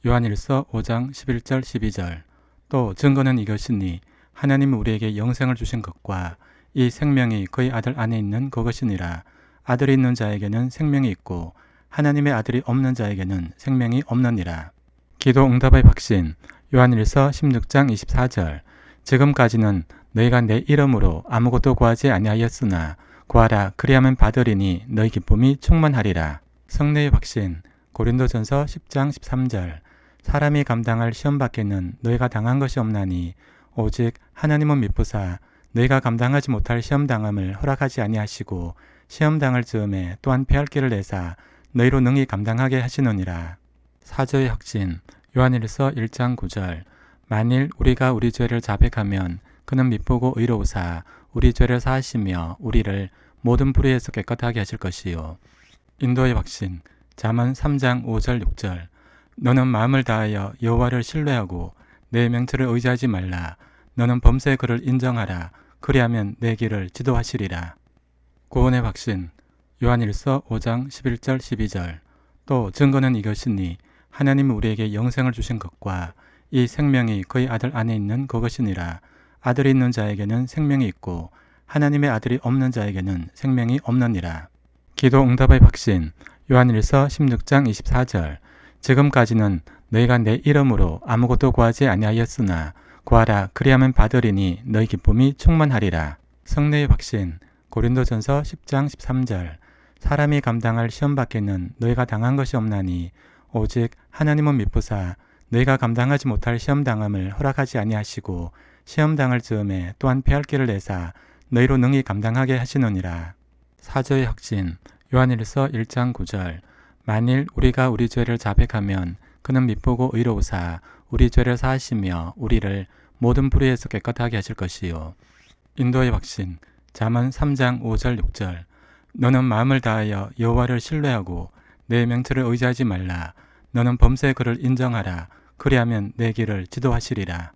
요한일서 5장 11절 12절 또 증거는 이것이니 하나님이 우리에게 영생을 주신 것과 이 생명이 그의 아들 안에 있는 그것이니라. 아들이 있는 자에게는 생명이 있고 하나님의 아들이 없는 자에게는 생명이 없느니라. 기도 응답의 확신 요한일서 16장 24절 지금까지는 너희가 내 이름으로 아무것도 구하지 아니하였으나 구하라 그리하면 받으리니 너희 기쁨이 충만하리라. 성례의 확신 고린도전서 10장 13절 사람이 감당할 시험 밖에는 너희가 당한 것이 없나니 오직 하나님은 미쁘사 너희가 감당하지 못할 시험 당함을 허락하지 아니하시고 시험 당할 즈음에 또한 패할 길을 내사 너희로 능히 감당하게 하시느니라. 사저의 확신 요한일서 1장 9절 만일 우리가 우리 죄를 자백하면 그는 미쁘고 의로우사 우리 죄를 사하시며 우리를 모든 불의에서 깨끗하게 하실 것이요. 인도의 확신 잠언 3장 5절 6절 너는 마음을 다하여 여호와를 신뢰하고 내 명철을 의지하지 말라. 너는 범죄의 그를 인정하라. 그리하면 내 길을 지도하시리라. 구원의 확신 요한일서 5장 11절 12절 또 증거는 이것이니 하나님이 우리에게 영생을 주신 것과 이 생명이 그의 아들 안에 있는 그것이니라. 아들이 있는 자에게는 생명이 있고 하나님의 아들이 없는 자에게는 생명이 없느니라. 기도 응답의 확신 요한일서 16장 24절 지금까지는 너희가 내 이름으로 아무것도 구하지 아니하였으나 구하라 그리하면 받으리니 너희 기쁨이 충만하리라. 성례의 확신 고린도전서 10장 13절 사람이 감당할 시험 밖에는 너희가 당한 것이 없나니 오직 하나님은 미쁘사 너희가 감당하지 못할 시험 당함을 허락하지 아니하시고 시험 당할 즈음에 또한 패할 길을 내사 너희로 능히 감당하게 하시느니라. 사저의 확신 요한일서 1장 9절 만일 우리가 우리 죄를 자백하면 그는 미쁘고 의로우사 우리 죄를 사하시며 우리를 모든 불의에서 깨끗하게 하실 것이요. 인도의 확신 잠언 3장 5절 6절 너는 마음을 다하여 여호와를 신뢰하고 내 명철을 의지하지 말라. 너는 범죄의 그를 인정하라. 그리하면 내 길을 지도하시리라.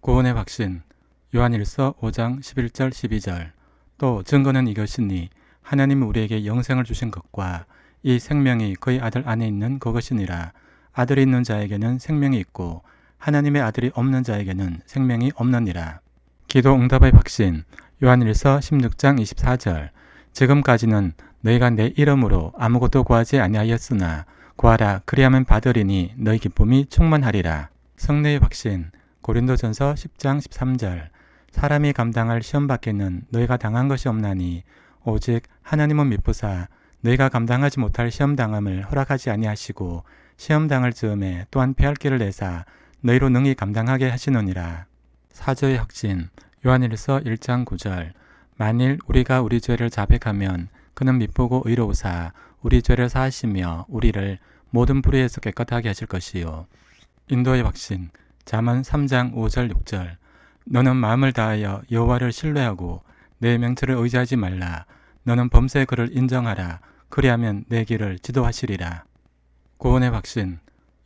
구원의 확신 요한일서 5장 11절 12절 또 증거는 이것이니 하나님이 우리에게 영생을 주신 것과 이 생명이 그의 아들 안에 있는 그것이니라. 아들이 있는 자에게는 생명이 있고 하나님의 아들이 없는 자에게는 생명이 없느니라. 기도 응답의 확신 요한일서 16장 24절 지금까지는 너희가 내 이름으로 아무것도 구하지 아니하였으나 구하라 그리하면 받으리니 너희 기쁨이 충만하리라. 성례의 확신 고린도전서 10장 13절 사람이 감당할 시험 밖에는 너희가 당한 것이 없나니 오직 하나님은 미쁘사 너희가 감당하지 못할 시험 당함을 허락하지 아니하시고 시험 당할 즈음에 또한 패할 길을 내사 너희로 능히 감당하게 하시느니라. 사조의 확신. 요한일서 1장 9절. 만일 우리가 우리 죄를 자백하면 그는 미쁘고 의로우사 우리 죄를 사하시며 우리를 모든 불의에서 깨끗하게 하실 것이요. 인도의 확신. 잠언 3장 5절 6절. 너는 마음을 다하여 여호와를 신뢰하고 내 명철을 의지하지 말라. 너는 범죄의 그를 인정하라. 그리하면 내 길을 지도하시리라. 구원의 확신.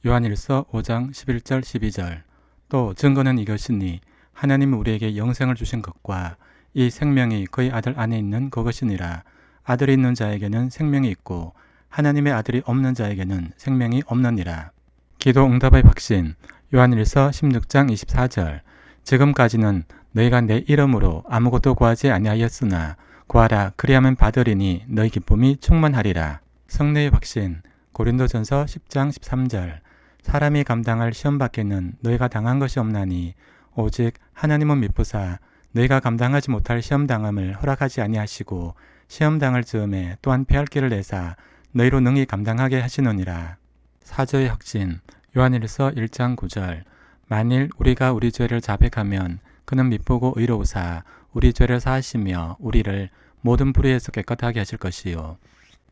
요한일서 5장 11절 12절. 또 증거는 이것이니 하나님은 우리에게 영생을 주신 것과 이 생명이 그의 아들 안에 있는 그것이니라. 아들이 있는 자에게는 생명이 있고 하나님의 아들이 없는 자에게는 생명이 없느니라. 기도 응답의 확신. 요한일서 16장 24절. 지금까지는 너희가 내 이름으로 아무것도 구하지 아니하였으나 구하라 그리하면 받으리니 너희 기쁨이 충만하리라. 성례의 확신. 고린도전서 10장 13절. 사람이 감당할 시험 밖에는 너희가 당한 것이 없나니 오직 하나님은 미쁘사 너희가 감당하지 못할 시험 당함을 허락하지 아니하시고 시험 당할 즈음에 또한 패할 길을 내사 너희로 능히 감당하게 하시느니라. 사조의 확신. 요한일서 1장 9절. 만일 우리가 우리 죄를 자백하면 그는 미쁘고 의로우사 우리 죄를 사하시며 우리를 모든 불의에서 깨끗하게 하실 것이요.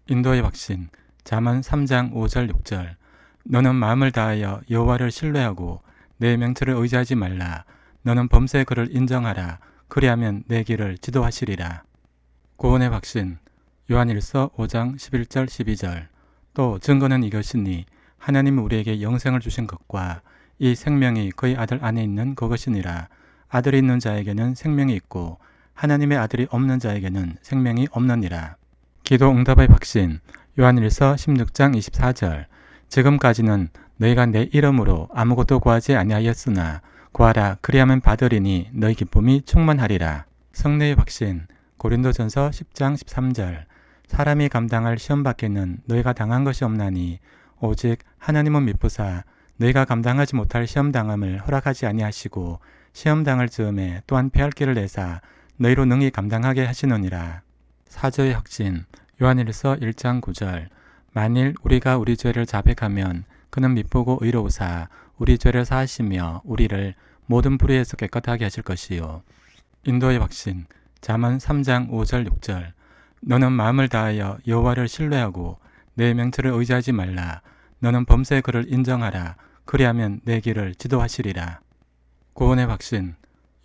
인도의 확신. 잠언 3장 5절 6절. 너는 마음을 다하여 여호와를 신뢰하고 내 명철을 의지하지 말라. 너는 범죄의 그를 인정하라. 그리하면 내 길을 지도하시리라. 구원의 확신. 요한일서 5장 11절 12절. 또 증거는 이것이니 하나님은 우리에게 영생을 주신 것과 이 생명이 그의 아들 안에 있는 그것이니라. 아들이 있는 자에게는 생명이 있고 하나님의 아들이 없는 자에게는 생명이 없느니라. 기도 응답의 확신. 요한일서 16장 24절. 지금까지는 너희가 내 이름으로 아무것도 구하지 아니하였으나 구하라 그리하면 받으리니 너희 기쁨이 충만하리라. 성례의 확신. 고린도전서 10장 13절. 사람이 감당할 시험 밖에는 너희가 당한 것이 없나니 오직 하나님은 미쁘사 너희가 감당하지 못할 시험 당함을 허락하지 아니하시고 시험 당할 즈음에 또한 패할 길을 내사 너희로 능히 감당하게 하시느니라. 사조의 확신. 요한일서 1장 9절. 만일 우리가 우리 죄를 자백하면 그는 미쁘고 의로우사 우리 죄를 사하시며 우리를 모든 불의에서 깨끗하게 하실 것이요. 인도의 확신. 잠언 3장 5절 6절. 너는 마음을 다하여 여호와를 신뢰하고 내 명철을 의지하지 말라. 너는 범죄의 그를 인정하라. 그리하면 내 길을 지도하시리라. 구원의 확신.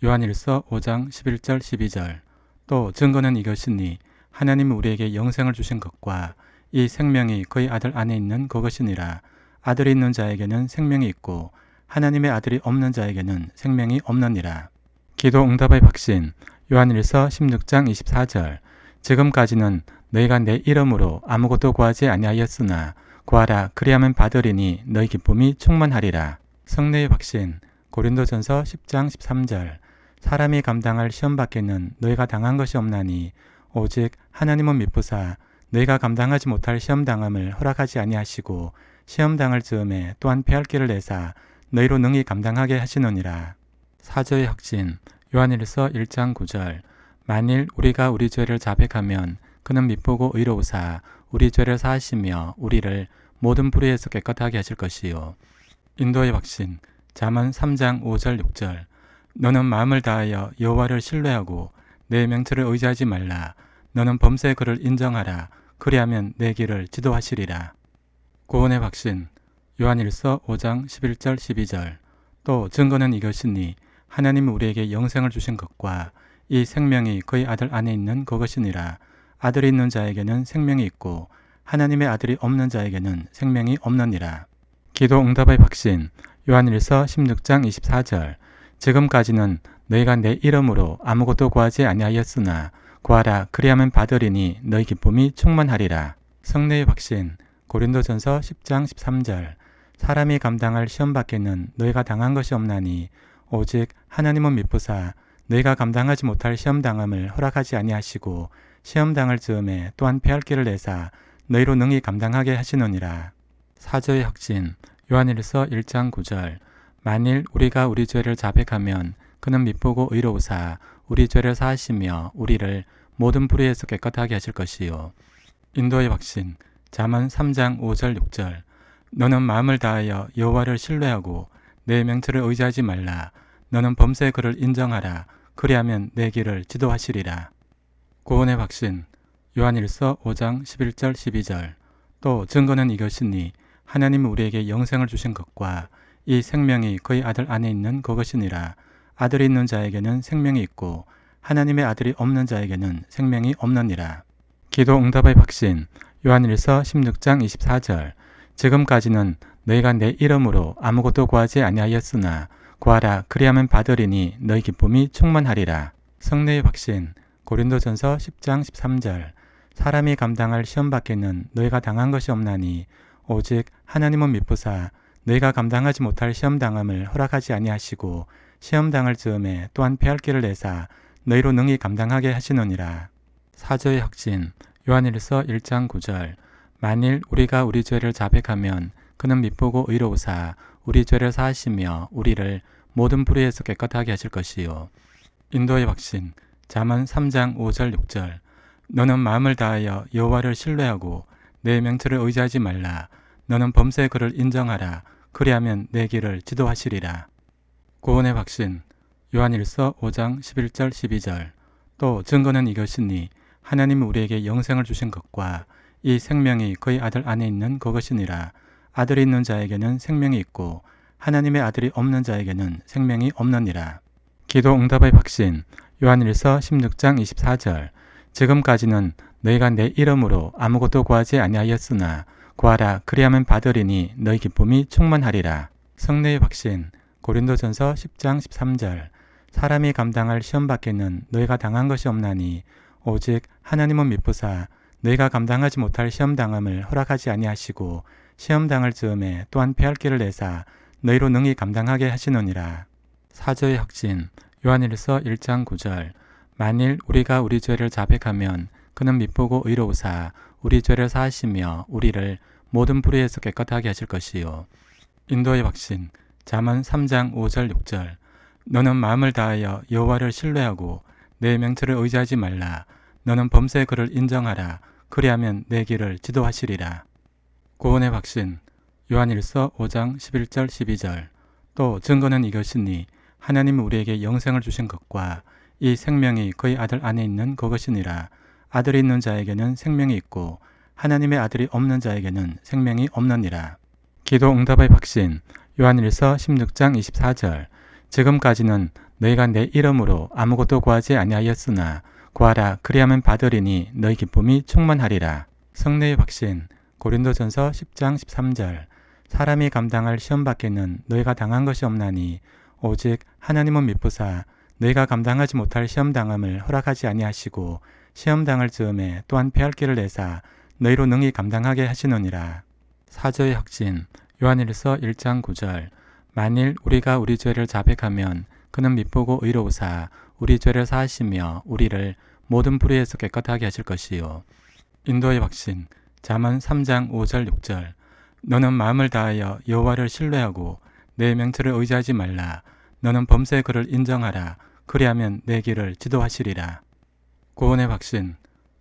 요한일서 5장 11절 12절. 또 증거는 이것이니 하나님은 우리에게 영생을 주신 것과 이 생명이 그의 아들 안에 있는 그것이니라. 아들이 있는 자에게는 생명이 있고 하나님의 아들이 없는 자에게는 생명이 없느니라. 기도 응답의 확신. 요한일서 16장 24절. 지금까지는 너희가 내 이름으로 아무것도 구하지 아니하였으나 구하라 그리하면 받으리니 너희 기쁨이 충만하리라. 성례의 확신. 고린도전서 10장 13절. 사람이 감당할 시험 밖에는 너희가 당한 것이 없나니 오직 하나님은 미쁘사 너희가 감당하지 못할 시험 당함을 허락하지 아니하시고 시험 당할 즈음에 또한 패할 길을 내사 너희로 능히 감당하게 하시느니라. 사조의 확신. 요한일서 1장 9절. 만일 우리가 우리 죄를 자백하면 그는 미쁘고 의로우사 우리 죄를 사하시며 우리를 모든 불의에서 깨끗하게 하실 것이요. 인도의 확신. 잠언 3장 5절 6절. 너는 마음을 다하여 여호와를 신뢰하고 내 명철을 의지하지 말라. 너는 범죄의 그를 인정하라. 그리하면 내 길을 지도하시리라. 구원의 확신. 요한일서 5장 11절 12절. 또 증거는 이것이니 하나님은 우리에게 영생을 주신 것과 이 생명이 그의 아들 안에 있는 그것이니라. 아들이 있는 자에게는 생명이 있고 하나님의 아들이 없는 자에게는 생명이 없느니라. 기도 응답의 확신. 요한일서 16장 24절. 지금까지는 너희가 내 이름으로 아무것도 구하지 아니하였으나 구하라 그리하면 받으리니 너희 기쁨이 충만하리라. 성례의 확신. 고린도전서 10장 13절. 사람이 감당할 시험 밖에는 너희가 당한 것이 없나니 오직 하나님은 미쁘사 너희가 감당하지 못할 시험 당함을 허락하지 아니하시고 시험 당할 즈음에 또한 패할 길을 내사 너희로 능히 감당하게 하시느니라. 사조의 확신. 요한일서 1장 9절. 만일 우리가 우리 죄를 자백하면 그는 미쁘고 의로우사 우리 죄를 사하시며 우리를 모든 불의에서 깨끗하게 하실 것이요. 인도의 확신. 잠언 3장 5절 6절. 너는 마음을 다하여 여호와를 신뢰하고 내 명철을 의지하지 말라. 너는 범사의 그를 인정하라. 그리하면 내 길을 지도하시리라. 구원의 확신. 요한일서 5장 11절 12절. 또 증거는 이것이니 하나님은 우리에게 영생을 주신 것과 이 생명이 그의 아들 안에 있는 그것이니라. 아들이 있는 자에게는 생명이 있고 하나님의 아들이 없는 자에게는 생명이 없느니라. 기도 응답의 확신. 요한일서 16장 24절. 지금까지는 너희가 내 이름으로 아무것도 구하지 아니하였으나 구하라 그리하면 받으리니 너희 기쁨이 충만하리라. 성례의 확신. 고린도전서 10장 13절. 사람이 감당할 시험 밖에는 너희가 당한 것이 없나니 오직 하나님은 미쁘사 너희가 감당하지 못할 시험 당함을 허락하지 아니하시고 시험 당할 즈음에 또한 패할 길을 내사 너희로 능히 감당하게 하시느니라. 사저의 확신. 요한일서 1장 9절. 만일 우리가 우리 죄를 자백하면 그는 미쁘고 의로우사 우리 죄를 사하시며 우리를 모든 불의에서 깨끗하게 하실 것이요. 인도의 확신. 잠언 3장 5절 6절. 너는 마음을 다하여 여호와를 신뢰하고 내 명철을 의지하지 말라. 너는 범사의 그를 인정하라. 그리하면 내 길을 지도하시리라. 구원의 확신. 요한일서 5장 11절 12절. 또 증거는 이것이니 하나님은 우리에게 영생을 주신 것과 이 생명이 그의 아들 안에 있는 그것이니라. 아들이 있는 자에게는 생명이 있고 하나님의 아들이 없는 자에게는 생명이 없느니라. 기도 응답의 확신. 요한일서 16장 24절. 지금까지는 너희가 내 이름으로 아무것도 구하지 아니하였으나 구하라 그리하면 받으리니 너희 기쁨이 충만하리라. 성례의 확신. 고린도전서 10장 13절. 사람이 감당할 시험 밖에는 너희가 당한 것이 없나니 오직 하나님은 미쁘사 너희가 감당하지 못할 시험 당함을 허락하지 아니하시고 시험 당할 즈음에 또한 패할 길을 내사 너희로 능히 감당하게 하시느니라. 사저의 확신. 요한일서 1장 9절. 만일 우리가 우리 죄를 자백하면 그는 미쁘고 의로우사 우리 죄를 사하시며 우리를 모든 불의에서 깨끗하게 하실 것이요. 인도의 확신. 잠언 3장 5절 6절. 너는 마음을 다하여 여호와를 신뢰하고 내 명철을 의지하지 말라. 너는 범사의 그를 인정하라. 그리하면 내 길을 지도하시리라. 구원의 확신. 요한일서 5장 11절 12절. 또 증거는 이것이니 하나님은 우리에게 영생을 주신 것과 이 생명이 그의 아들 안에 있는 그것이니라. 아들이 있는 자에게는 생명이 있고 하나님의 아들이 없는 자에게는 생명이 없느니라. 기도 응답의 확신. 요한일서 16장 24절. 지금까지는 너희가 내 이름으로 아무것도 구하지 아니하였으나 구하라 그리하면 받으리니 너희 기쁨이 충만하리라. 성례의 확신. 고린도전서 10장 13절. 사람이 감당할 시험 밖에는 너희가 당한 것이 없나니 오직 하나님은 미쁘사 너희가 감당하지 못할 시험 당함을 허락하지 아니하시고 시험 당할 즈음에 또한 패할 길을 내사 너희로 능히 감당하게 하시느니라. 사저의 확신. 요한일서 1장 9절. 만일 우리가 우리 죄를 자백하면 그는 미쁘고 의로우사 우리 죄를 사하시며 우리를 모든 불의에서 깨끗하게 하실 것이요. 인도의 확신. 잠언 3장 5절 6절. 너는 마음을 다하여 여호와를 신뢰하고 내 명철을 의지하지 말라. 너는 범사의 그를 인정하라. 그리하면 내 길을 지도하시리라. 구원의 확신.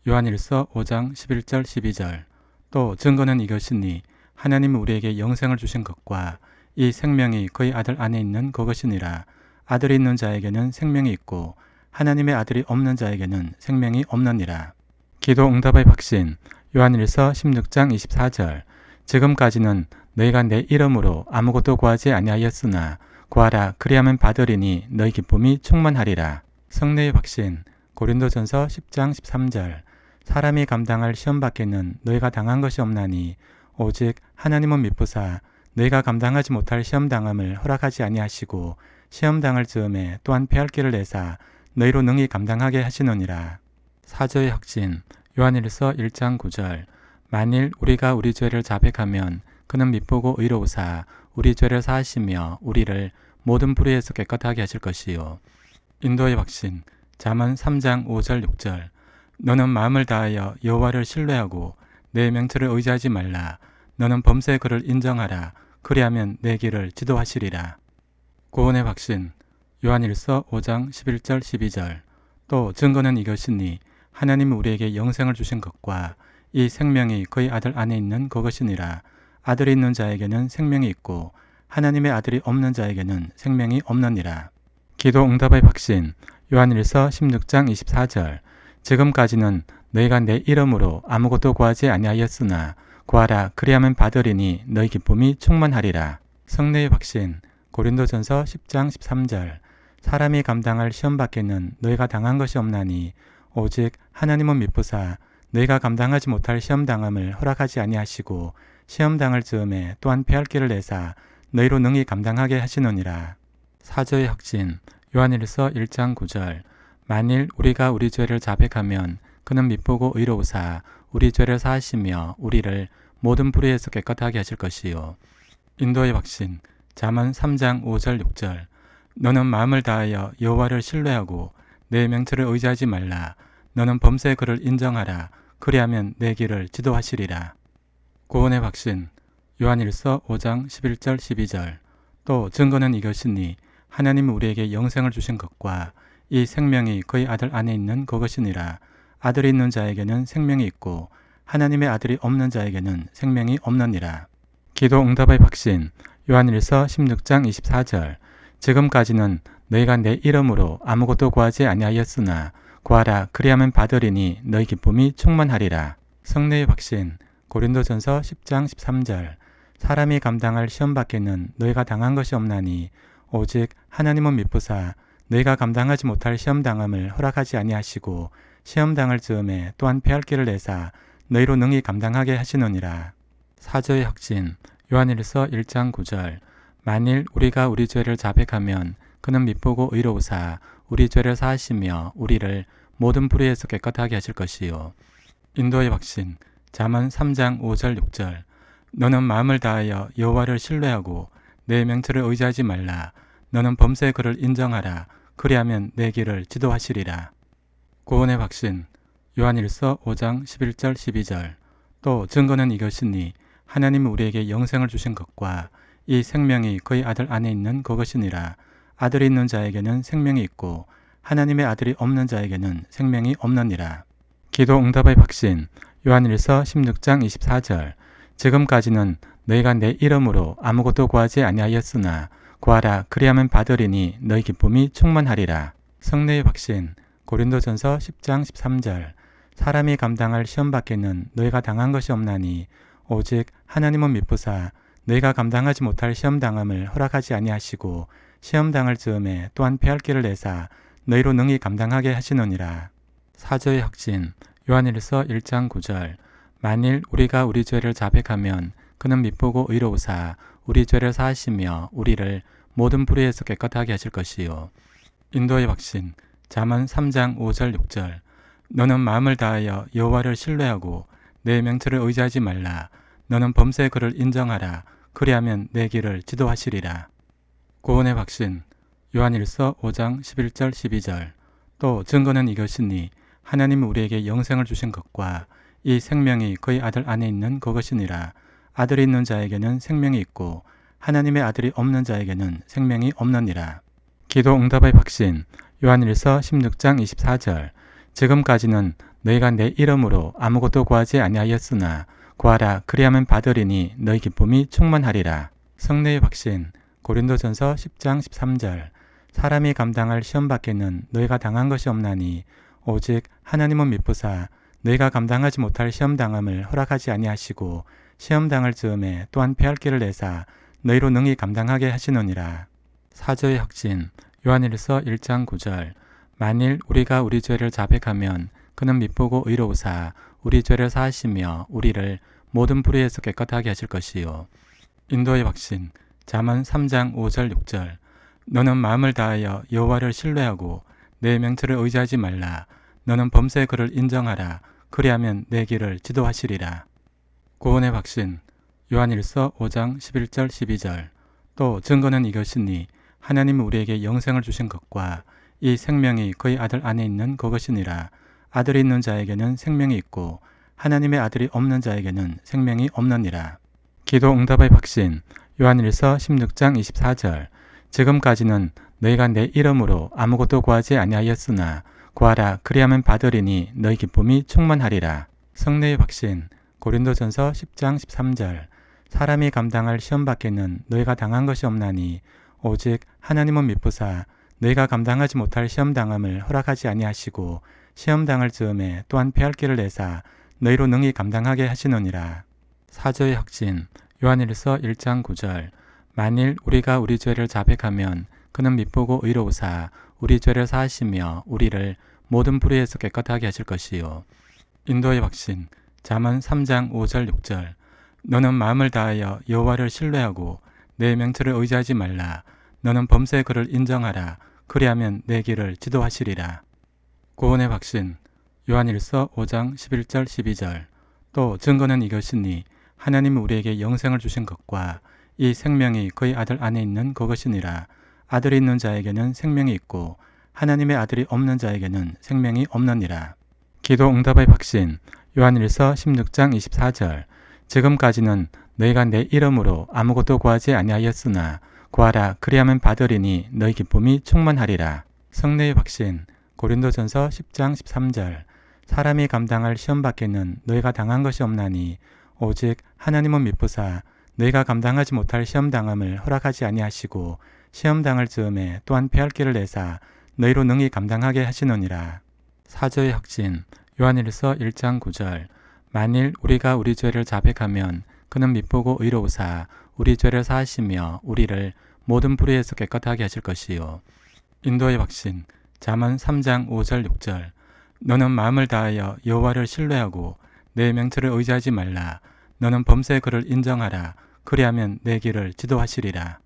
요한일서 5장 11절 12절. 또 증거는 이것이니 하나님은 우리에게 영생을 주신 것과 이 생명이 그의 아들 안에 있는 그것이니라. 아들이 있는 자에게는 생명이 있고 하나님의 아들이 없는 자에게는 생명이 없느니라. 기도 응답의 확신. 요한일서 16장 24절. 지금까지는 너희가 내 이름으로 아무것도 구하지 아니하였으나 구하라 그리하면 받으리니 너희 기쁨이 충만하리라. 성례의 확신. 고린도전서 10장 13절. 사람이 감당할 시험 밖에는 너희가 당한 것이 없나니 오직 하나님은 미쁘사 너희가 감당하지 못할 시험 당함을 허락하지 아니하시고 시험 당할 즈음에 또한 패할 길을 내사 너희로 능히 감당하게 하시느니라. 사저의 확신. 요한일서 1장 9절. 만일 우리가 우리 죄를 자백하면 그는 미쁘고 의로우사 우리 죄를 사하시며 우리를 모든 불의에서 깨끗하게 하실 것이요. 인도의 확신. 잠언 3장 5절 6절. 너는 마음을 다하여 여호와를 신뢰하고 내 명철을 의지하지 말라. 너는 범사의 그를 인정하라. 그리하면 내 길을 지도하시리라. 구원의 확신. 요한일서 5장 11절 12절. 또 증거는 이것이니 하나님은 우리에게 영생을 주신 것과 이 생명이 그의 아들 안에 있는 그것이니라. 아들이 있는 자에게는 생명이 있고 하나님의 아들이 없는 자에게는 생명이 없느니라. 기도 응답의 확신. 요한일서 16장 24절. 지금까지는 너희가 내 이름으로 아무것도 구하지 아니하였으나 구하라 그리하면 받으리니 너희 기쁨이 충만하리라. 성례의 확신. 고린도전서 10장 13절. 사람이 감당할 시험 밖에는 너희가 당한 것이 없나니 오직 하나님은 미쁘사 너희가 감당하지 못할 시험 당함을 허락하지 아니하시고 시험 당할 즈음에 또한 패할 길을 내사 너희로 능히 감당하게 하시느니라. 사저의 확신. 요한일서 1장 9절. 만일 우리가 우리 죄를 자백하면 그는 미쁘고 의로우사 우리 죄를 사하시며 우리를 모든 불의에서 깨끗하게 하실 것이요. 인도의 확신. 잠언 3장 5절 6절. 너는 마음을 다하여 여호와를 신뢰하고 내 명철을 의지하지 말라. 너는 범죄의 그를 인정하라. 그리하면 내 길을 지도하시리라. 구원의 확신. 요한일서 5장 11절 12절. 또 증거는 이것이니 하나님이 우리에게 영생을 주신 것과 이 생명이 그의 아들 안에 있는 그것이니라. 아들이 있는 자에게는 생명이 있고 하나님의 아들이 없는 자에게는 생명이 없느니라. 기도 응답의 확신. 요한일서 16장 24절. 지금까지는 너희가 내 이름으로 아무것도 구하지 아니하였으나 구하라 그리하면 받으리니 너희 기쁨이 충만하리라. 성례의 확신. 고린도전서 10장 13절. 사람이 감당할 시험 밖에는 너희가 당한 것이 없나니 오직 하나님은 미쁘사 너희가 감당하지 못할 시험 당함을 허락하지 아니하시고 시험 당할 즈음에 또한 패할 길을 내사 너희로 능히 감당하게 하시느니라. 사저의 확신. 요한일서 1장 9절. 만일 우리가 우리 죄를 자백하면 그는 미쁘고 의로우사 우리 죄를 사하시며 우리를 모든 불의에서 깨끗하게 하실 것이요. 인도의 확신. 잠언 3장 5절 6절. 너는 마음을 다하여 여호와를 신뢰하고 내 명철을 의지하지 말라. 너는 범죄의 그를 인정하라. 그리하면 내 길을 지도하시리라. 구원의 확신. 요한일서 5장 11절 12절. 또 증거는 이것이니 하나님이 우리에게 영생을 주신 것과 이 생명이 그의 아들 안에 있는 그것이니라. 아들이 있는 자에게는 생명이 있고 하나님의 아들이 없는 자에게는 생명이 없느니라. 기도 응답의 확신. 요한일서 16장 24절. 지금까지는 너희가 내 이름으로 아무것도 구하지 아니하였으나 구하라 그리하면 받으리니 너희 기쁨이 충만하리라. 성례의 확신. 고린도전서 10장 13절. 사람이 감당할 시험 밖에는 너희가 당한 것이 없나니 오직 하나님은 미쁘사 너희가 감당하지 못할 시험 당함을 허락하지 아니하시고 시험 당할 즈음에 또한 패할 길을 내사 너희로 능히 감당하게 하시느니라. 사저의 확신. 요한일서 1장 9절. 만일 우리가 우리 죄를 자백하면 그는 미쁘고 의로우사 우리 죄를 사하시며 우리를 모든 불의에서 깨끗하게 하실 것이요. 인도의 확신. 잠언 3장 5절 6절. 너는 마음을 다하여 여호와를 신뢰하고 내 명철을 의지하지 말라. 너는 범죄의 그를 인정하라. 그리하면 내 길을 지도하시리라. 구원의 확신. 요한일서 5장 11절 12절. 또 증거는 이것이니 하나님이 우리에게 영생을 주신 것과 이 생명이 그의 아들 안에 있는 그것이니라. 아들이 있는 자에게는 생명이 있고 하나님의 아들이 없는 자에게는 생명이 없느니라. 기도 응답의 확신. 요한일서 16장 24절. 지금까지는 너희가 내 이름으로 아무것도 구하지 아니하였으나 구하라 그리하면 받으리니 너희 기쁨이 충만하리라. 성례의 확신. 고린도전서 10장 13절. 사람이 감당할 시험 밖에는 너희가 당한 것이 없나니 오직 하나님은 미쁘사 너희가 감당하지 못할 시험 당함을 허락하지 아니하시고 시험 당할 즈음에 또한 패할 길을 내사 너희로 능히 감당하게 하시느니라. 사저의 확신. 요한일서 1장 9절. 만일 우리가 우리 죄를 자백하면 그는 미쁘고 의로우사 우리 죄를 사하시며 우리를 모든 불의에서 깨끗하게 하실 것이요. 인도의 확신. 잠언 3장 5절 6절. 너는 마음을 다하여 여호와를 신뢰하고 내 명철을 의지하지 말라. 너는 범죄의 그를 인정하라. 그리하면 내 길을 지도하시리라. 구원의 확신. 요한일서 5장 11절 12절. 또 증거는 이것이니 하나님이 우리에게 영생을 주신 것과 이 생명이 그의 아들 안에 있는 그것이니라. 아들이 있는 자에게는 생명이 있고 하나님의 아들이 없는 자에게는 생명이 없느니라. 기도 응답의 확신. 요한일서 16장 24절. 지금까지는 너희가 내 이름으로 아무것도 구하지 아니하였으나 구하라 그리하면 받으리니 너희 기쁨이 충만하리라. 성례의 확신. 고린도전서 10장 13절. 사람이 감당할 시험 밖에는 너희가 당한 것이 없나니 오직 하나님은 미쁘사 너희가 감당하지 못할 시험 당함을 허락하지 아니하시고 시험 당할 즈음에 또한 패할 길을 내사 너희로 능히 감당하게 하시느니라. 사조의 확신. 요한일서 1장 9절. 만일 우리가 우리 죄를 자백하면 그는 미쁘고 의로우사 우리 죄를 사하시며 우리를 모든 불의에서 깨끗하게 하실 것이요. 인도의 확신. 잠언 3장 5절 6절. 너는 마음을 다하여 여호와를 신뢰하고 내 명철을 의지하지 말라. 너는 범죄의 그를 인정하라. 그리하면 내 길을 지도하시리라. 구원의 확신. 요한일서 5장 11절 12절. 또 증거는 이것이니 하나님이 우리에게 영생을 주신 것과 이 생명이 그의 아들 안에 있는 그것이니라. 아들이 있는 자에게는 생명이 있고 하나님의 아들이 없는 자에게는 생명이 없느니라. 기도 응답의 확신. 요한일서 16장 24절. 지금까지는 너희가 내 이름으로 아무것도 구하지 아니하였으나 구하라 그리하면 받으리니 너희 기쁨이 충만하리라. 성례의 확신. 고린도전서 10장 13절. 사람이 감당할 시험 밖에는 너희가 당한 것이 없나니 오직 하나님은 미쁘사 너희가 감당하지 못할 시험 당함을 허락하지 아니하시고 시험 당할 즈음에 또한 패할 길을 내사 너희로 능히 감당하게 하시느니라. 사조의 확신. 요한일서 1장 9절. 만일 우리가 우리 죄를 자백하면 그는 미쁘고 의로우사 우리 죄를 사하시며 우리를 모든 불의에서 깨끗하게 하실 것이요. 인도의 확신. 잠언 3장 5절 6절. 너는 마음을 다하여 여호와를 신뢰하고 내 명철을 의지하지 말라. 너는 범죄의 그를 인정하라. 그리하면 내 길을 지도하시리라.